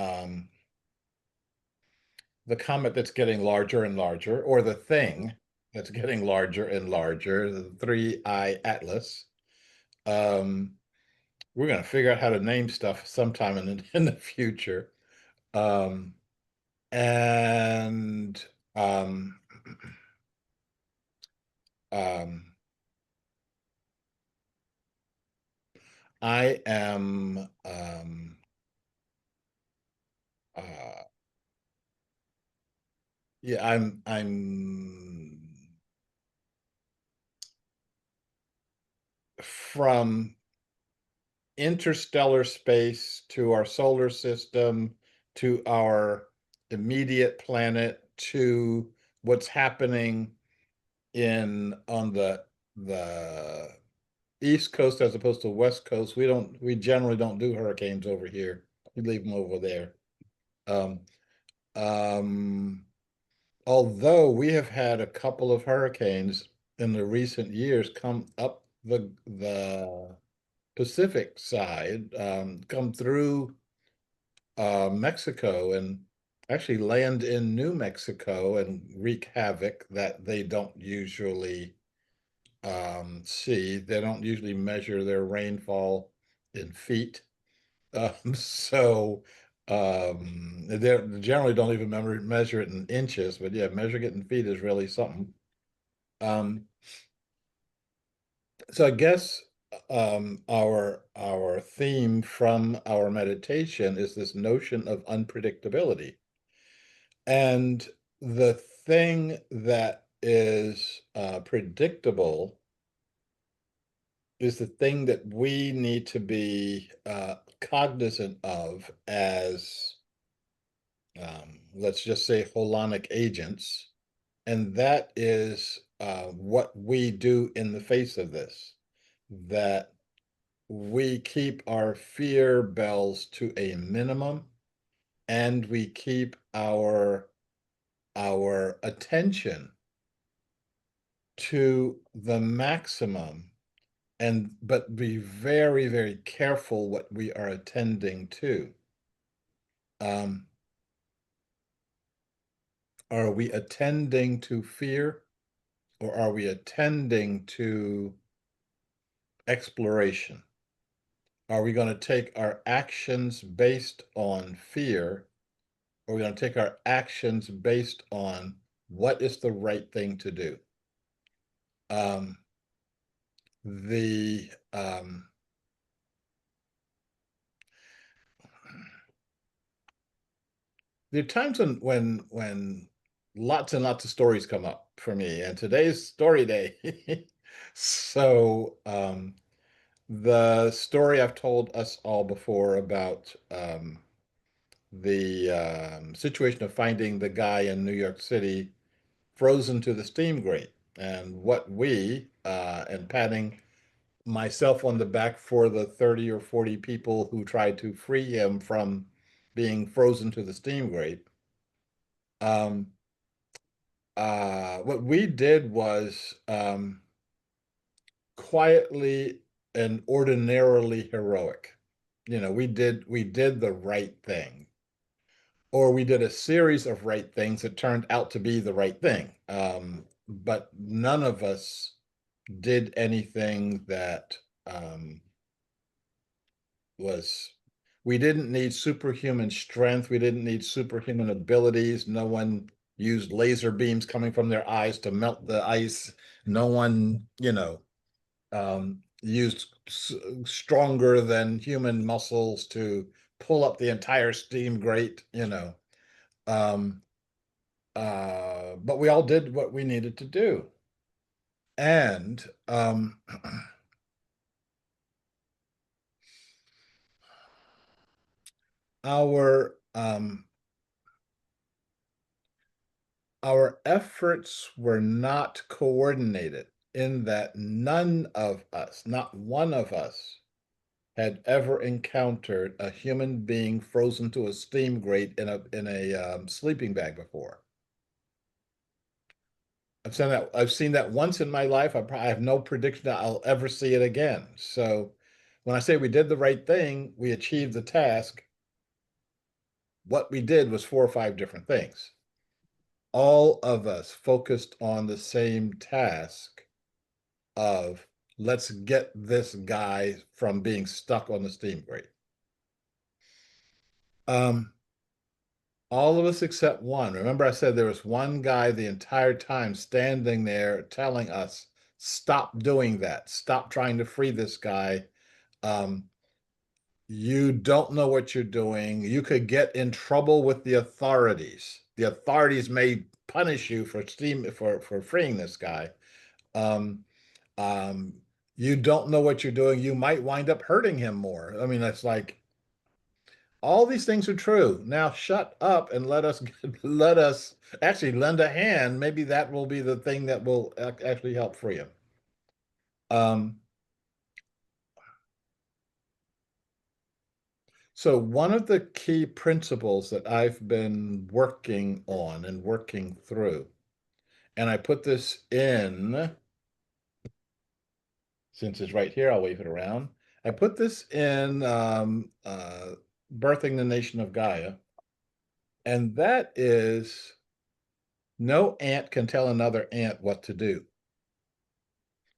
the comet that's getting larger and larger, or the thing that's getting larger and larger, the 3I Atlas. We're going to figure out how to name stuff sometime in the future. And um, um, I am uh, yeah, I'm from interstellar space to our solar system to our immediate planet to what's happening in on the East Coast as opposed to West Coast. We generally don't do hurricanes over here. We leave them over there. Um, um, Although we have had a couple of hurricanes in the recent years come up the Pacific side, come through Mexico and actually land in New Mexico and wreak havoc that they don't usually see. They don't usually measure their rainfall in feet. So they generally don't even measure it in inches, but yeah, measuring it in feet is really something. Um, so I guess our theme from our meditation is this notion of unpredictability. And the thing that is predictable is the thing that we need to be cognizant of as, let's just say, holonic agents. And that is what we do in the face of this. That we keep our fear bells to a minimum, and we keep our attention to the maximum, but be very, very careful what we are attending to. Are we attending to fear, or are we attending to exploration? Are we going to take our actions based on fear, or are we going to take our actions based on what is the right thing to do? The there are times when lots and lots of stories come up for me, and today's story day. So the story I've told us all before about the situation of finding the guy in New York City frozen to the steam grate, and what we and patting myself on the back for the 30 or 40 people who tried to free him from being frozen to the steam grate. What we did was quietly and ordinarily heroic. You know, we did the right thing, or we did a series of right things that turned out to be the right thing. But none of us did anything that was, we didn't need superhuman strength. We didn't need superhuman abilities. No one used laser beams coming from their eyes to melt the ice. No one, used stronger than human muscles to pull up the entire steam grate. Um, but we all did what we needed to do. And our efforts were not coordinated, in that none of us, not one of us, had ever encountered a human being frozen to a steam grate in a sleeping bag before. I've seen that once in my life. I have no prediction that I'll ever see it again. So when I say we did the right thing, we achieved the task. What we did was 4 or 5 different things. All of us focused on the same task of, let's get this guy from being stuck on the steam grate. All of us except one. Remember, I said there was one guy the entire time standing there telling us, stop doing that. Stop trying to free this guy. You don't know what you're doing. You could get in trouble with the authorities. The authorities may punish you for freeing this guy. Um, um, you don't know what you're doing. You might wind up hurting him more. I mean, that's like, all these things are true. Now shut up and let us let us actually lend a hand. Maybe that will be the thing that will actually help free him. So one of the key principles that I've been working on and working through, and I put this in, since it's right here, I'll wave it around. I put this in Birthing the Nation of Gaia, and that is, no ant can tell another ant what to do.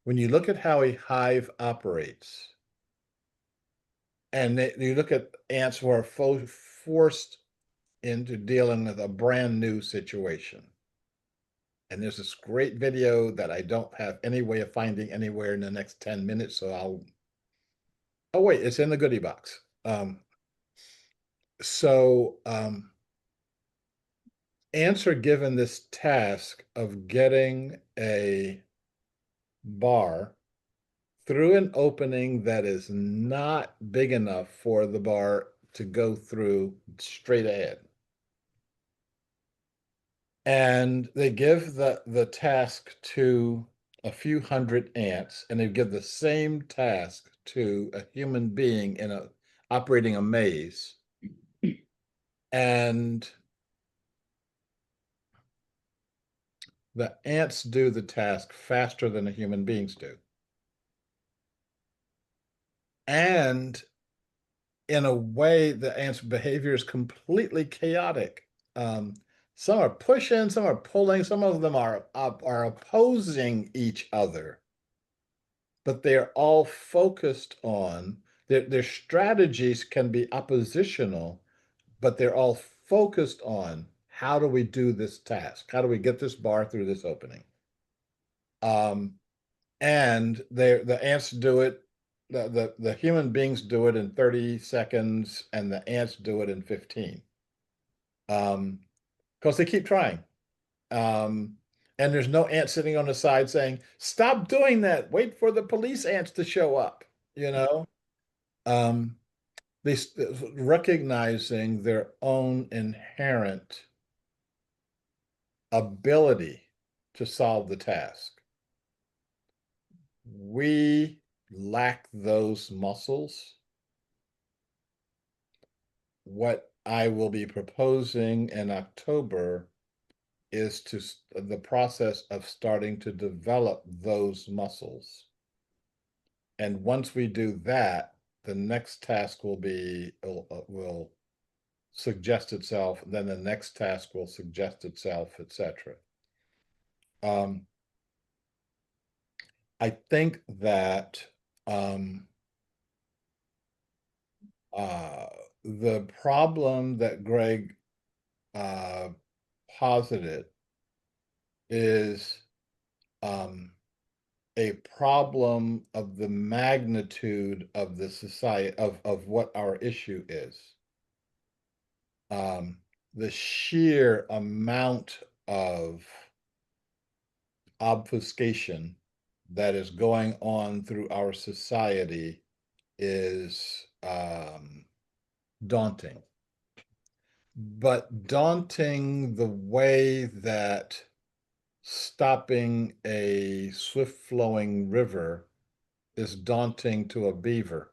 When you look at how a hive operates, and you look at ants who are forced into dealing with a brand new situation. And there's this great video that I don't have any way of finding anywhere in the next 10 minutes, so oh wait, it's in the goodie box. Ants are given this task of getting a bar through an opening that is not big enough for the bar to go through straight ahead. And they give the task to a few hundred ants, and they give the same task to a human being operating a maze, and the ants do the task faster than the human beings do. And in a way, the ants' behavior is completely chaotic. Some are pushing, some are pulling, some of them are opposing each other, but they're all focused on their strategies can be oppositional, but they're all focused on how do we do this task? How do we get this bar through this opening? And the ants do it, the human beings do it in 30 seconds, and the ants do it in 15. Because they keep trying. And there's no ant sitting on the side saying, stop doing that, wait for the police ants to show up, you know? They recognizing their own inherent ability to solve the task. We lack those muscles. What I will be proposing in October is the process of starting to develop those muscles. And once we do that, the next task will suggest itself, then the next task will suggest itself, etc. I think that the problem that Greg posited is a problem of the magnitude of the society of what our issue is. The sheer amount of obfuscation that is going on through our society is daunting. But daunting the way that stopping a swift-flowing river is daunting to a beaver.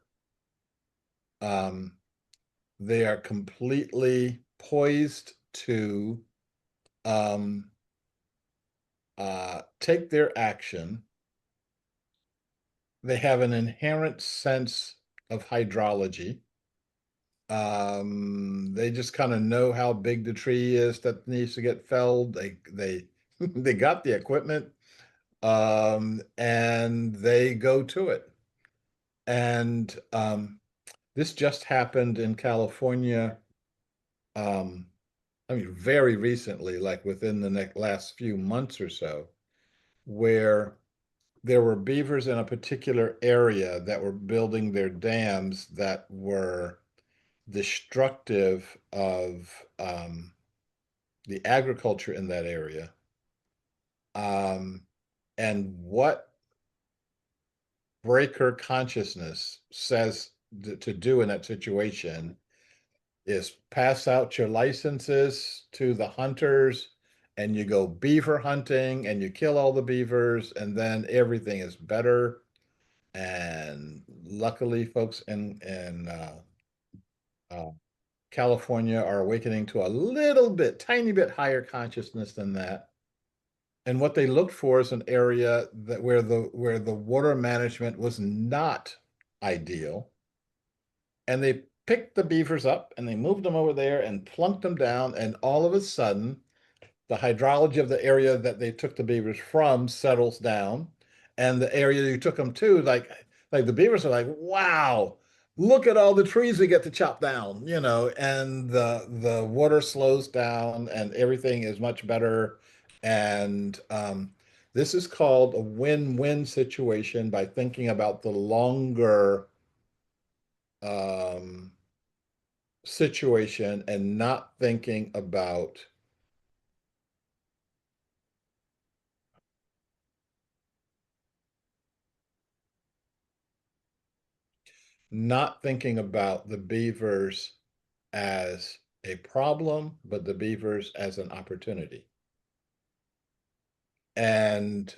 They are completely poised to take their action. They have an inherent sense of hydrology. They just kind of know how big the tree is that needs to get felled. They they got the equipment, and they go to it. And this just happened in California. I mean, very recently, like within the last few months or so, where there were beavers in a particular area that were building their dams that were destructive of the agriculture in that area. And what breaker consciousness says to do in that situation is pass out your licenses to the hunters, and you go beaver hunting and you kill all the beavers, and then everything is better. And luckily, folks in California are awakening to a little bit, tiny bit higher consciousness than that. And what they looked for is an area that where the water management was not ideal. And they picked the beavers up and they moved them over there and plunked them down. And all of a sudden, the hydrology of the area that they took the beavers from settles down. And the area you took them to, like the beavers are like, wow, look at all the trees we get to chop down, you know, and the water slows down and everything is much better. And this is called a win-win situation by thinking about the longer um, situation and not thinking about the beavers as a problem, but the beavers as an opportunity. And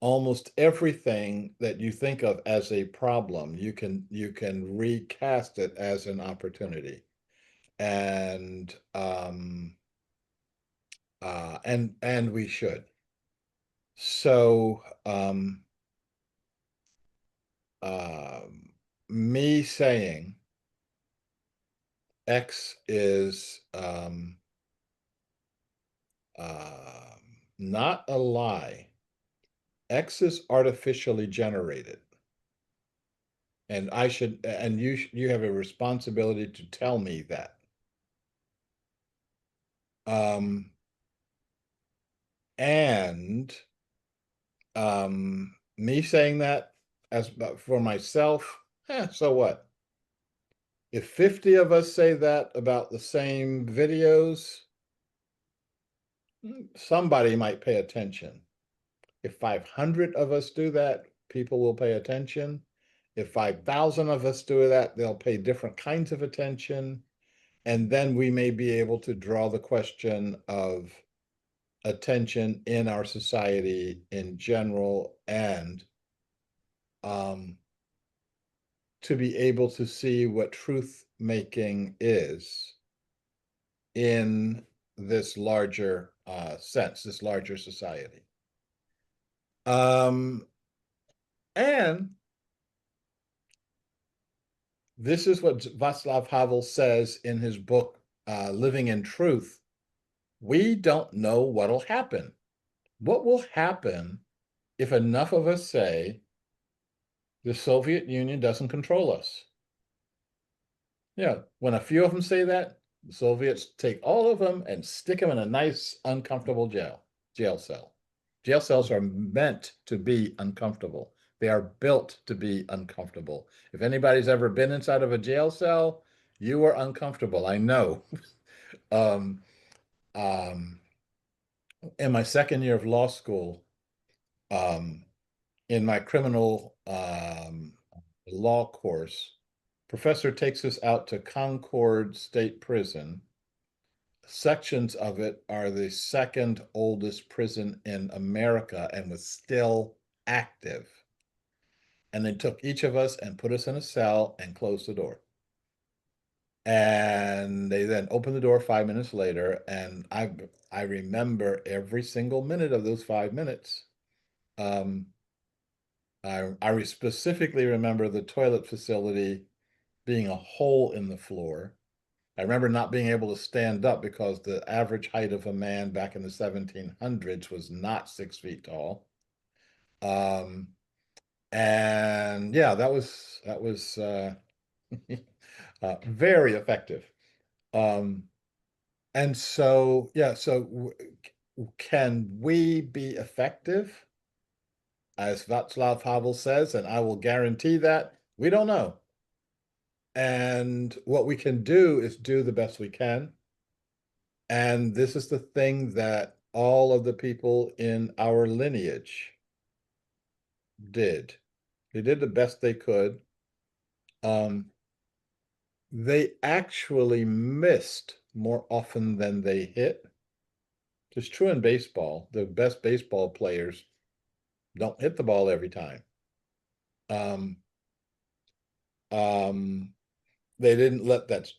almost everything that you think of as a problem, you can recast it as an opportunity. And and we should. So me saying X is not a lie. X is artificially generated. And I should, and you have a responsibility to tell me that. And me saying that as for myself, so what? If 50 of us say that about the same videos, somebody might pay attention. If 500 of us do that, people will pay attention. If 5,000 of us do that, they'll pay different kinds of attention. And then we may be able to draw the question of attention in our society in general, and to be able to see what truth making is in this larger sense, this larger society. And this is what Václav Havel says in his book, Living in Truth. We don't know what'll happen. What will happen if enough of us say the Soviet Union doesn't control us? Yeah, when a few of them say that, the Soviets take all of them and stick them in a nice, uncomfortable jail cell. Jail cells are meant to be uncomfortable. They are built to be uncomfortable. If anybody's ever been inside of a jail cell, you are uncomfortable. I know. um, in my second year of law school, in my criminal law course, professor takes us out to Concord State Prison. Sections of it are the second oldest prison in America and was still active. And they took each of us and put us in a cell and closed the door. And they then opened the door 5 minutes later, and I remember every single minute of those 5 minutes. I specifically remember the toilet facility being a hole in the floor. I remember not being able to stand up because the average height of a man back in the 1700s was not 6 feet tall. And yeah, that was very effective. And so, yeah, so can we be effective? As Václav Havel says, and I will guarantee that, we don't know. And what we can do is do the best we can. And this is the thing that all of the people in our lineage did. They did the best they could. They actually missed more often than they hit. It's true in baseball. The best baseball players don't hit the ball every time. They didn't let that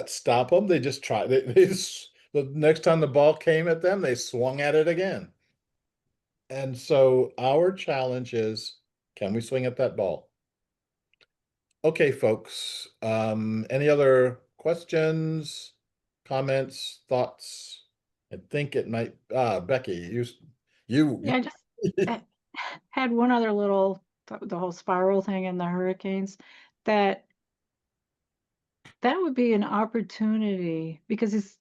stop them. They just tried. The next time the ball came at them, they swung at it again. And so our challenge is, can we swing at that ball? Okay, folks. Any other questions, comments, thoughts? I think it might. Becky, Yeah, I just had one other little, the whole spiral thing and the hurricanes, that would be an opportunity, because it's,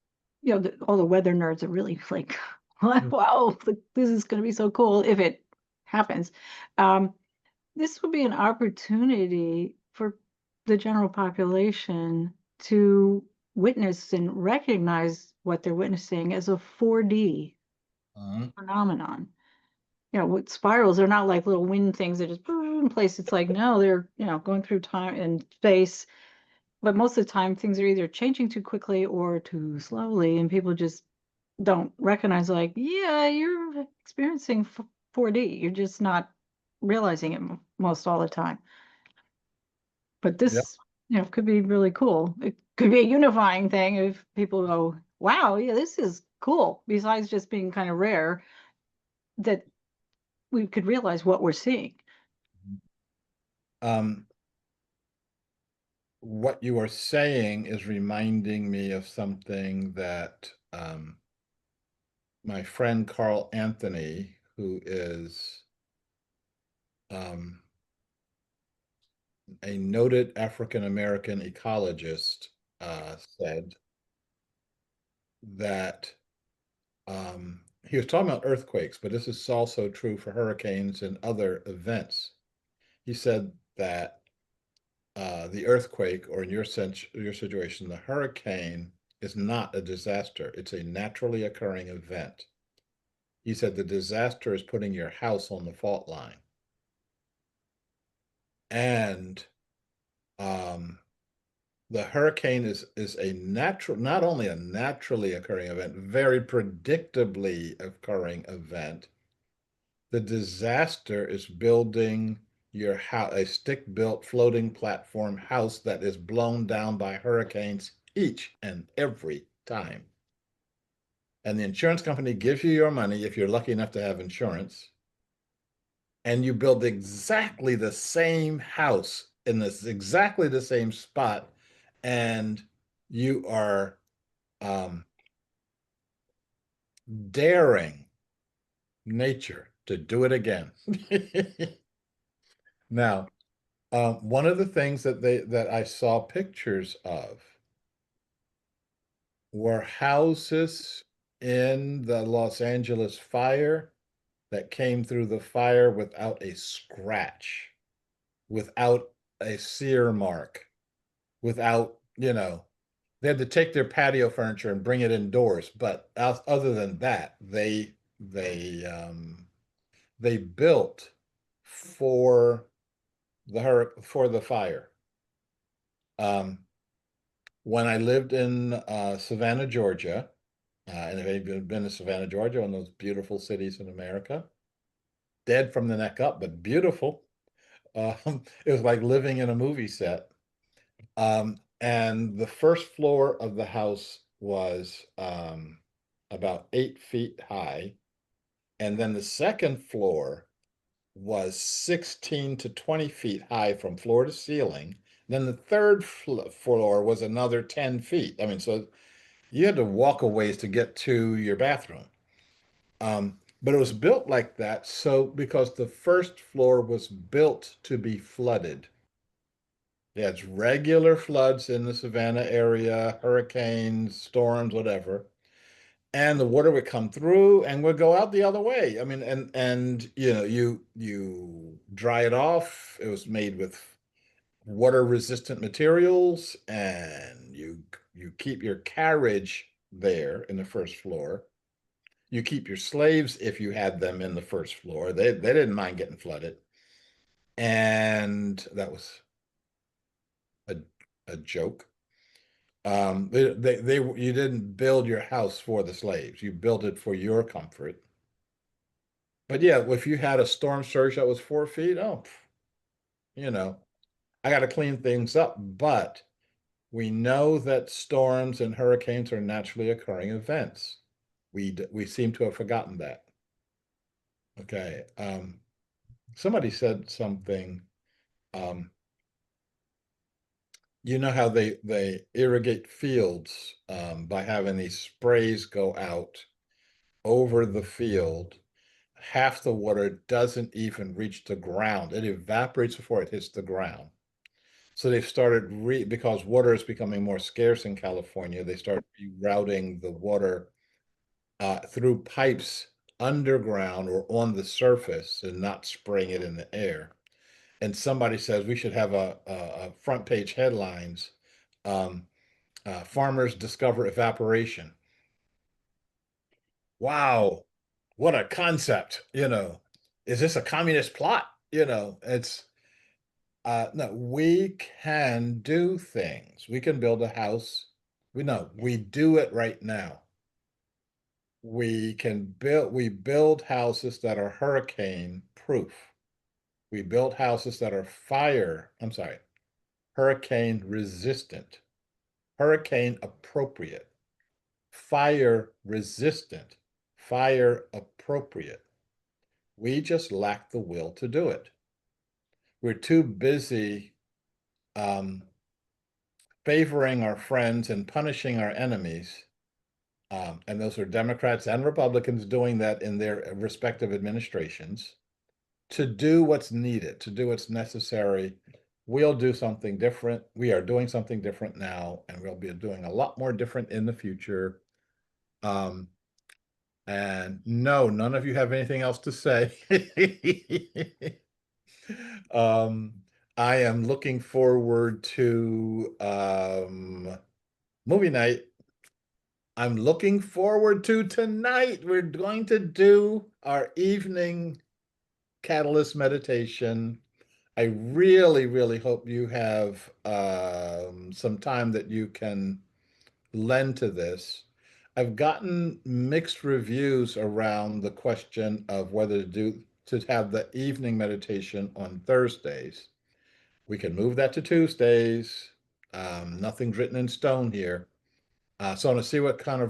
all the weather nerds are really like, wow, this is going to be so cool if it happens. This would be an opportunity for the general population to witness and recognize what they're witnessing as a 4D phenomenon. With spirals, they're not like little wind things that just in place. It's like, no, they're, going through time and space. But most of the time, things are either changing too quickly or too slowly, and people just don't recognize, like, yeah, you're experiencing 4D. You're just not realizing it most all the time. But this, could be really cool. It could be a unifying thing if people go, wow, yeah, this is cool. Besides just being kind of rare, that we could realize what we're seeing. What you are saying is reminding me of something that my friend Carl Anthony, who is a noted African-American ecologist, said that he was talking about earthquakes, but this is also true for hurricanes and other events. He said that the earthquake, or in your situation, the hurricane, is not a disaster. It's a naturally occurring event. He said the disaster is putting your house on the fault line. And the hurricane is a natural, not only a naturally occurring event, very predictably occurring event. The disaster is building your house, a stick-built floating platform house that is blown down by hurricanes each and every time. And the insurance company gives you your money if you're lucky enough to have insurance. And you build exactly the same house in this exactly the same spot, and you are daring nature to do it again. Now, one of the things that I saw pictures of were houses in the Los Angeles fire that came through the fire without a scratch, without a sear mark, without, they had to take their patio furniture and bring it indoors. But other than that, they built for the fire. When I lived in Savannah, Georgia, and if you've been to Savannah, Georgia, one of those beautiful cities in America, dead from the neck up, but beautiful. It was like living in a movie set. And the first floor of the house was about 8 feet high. And then the second floor was 16 to 20 feet high from floor to ceiling. Then the third floor was another 10 feet. I mean, so you had to walk a ways to get to your bathroom. But it was built like that. So because the first floor was built to be flooded. Yeah, it's regular floods in the Savannah area, hurricanes, storms, whatever. And the water would come through and would go out the other way. I mean, and you dry it off. It was made with water resistant materials, and you keep your carriage there in the first floor. You keep your slaves if you had them in the first floor. They didn't mind getting flooded. And that was a joke. You didn't build your house for the slaves. You built it for your comfort. But yeah, if you had a storm surge that was 4 feet, I got to clean things up. But we know that storms and hurricanes are naturally occurring events. We seem to have forgotten that. Okay. Somebody said something. You know how they irrigate fields by having these sprays go out over the field. Half the water doesn't even reach the ground. It evaporates before it hits the ground. So they've started because water is becoming more scarce in California, they start rerouting the water through pipes underground or on the surface and not spraying it in the air. And somebody says we should have a front page headlines. Farmers discover evaporation. Wow, what a concept, is this a communist plot? It's no, we can do things. We can build a house. We know we do it right now. we build houses that are hurricane proof. We build houses that are hurricane resistant, hurricane appropriate, fire resistant, fire appropriate. We just lack the will to do it. We're too busy favoring our friends and punishing our enemies. And those are Democrats and Republicans doing that in their respective administrations, to do what's needed, to do what's necessary. We'll do something different. We are doing something different now, and we'll be doing a lot more different in the future. And no, none of you have anything else to say. I am looking forward to movie night. I'm looking forward to tonight. We're going to do our evening catalyst meditation. I really, really hope you have some time that you can lend to this. I've gotten mixed reviews around the question of whether to have the evening meditation on Thursdays. We can move that to Tuesdays. Nothing's written in stone here. So I want to see what kind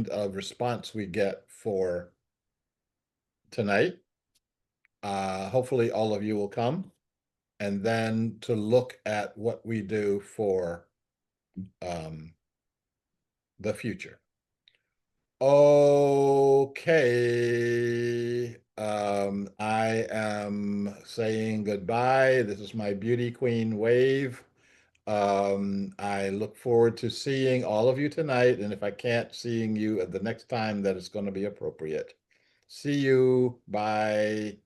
of response we get for tonight. Hopefully all of you will come, and then to look at what we do for the future. Okay. I am saying goodbye. This is my beauty queen wave. I look forward to seeing all of you tonight, and if I can't, seeing you at the next time that it's going to be appropriate. See you. Bye.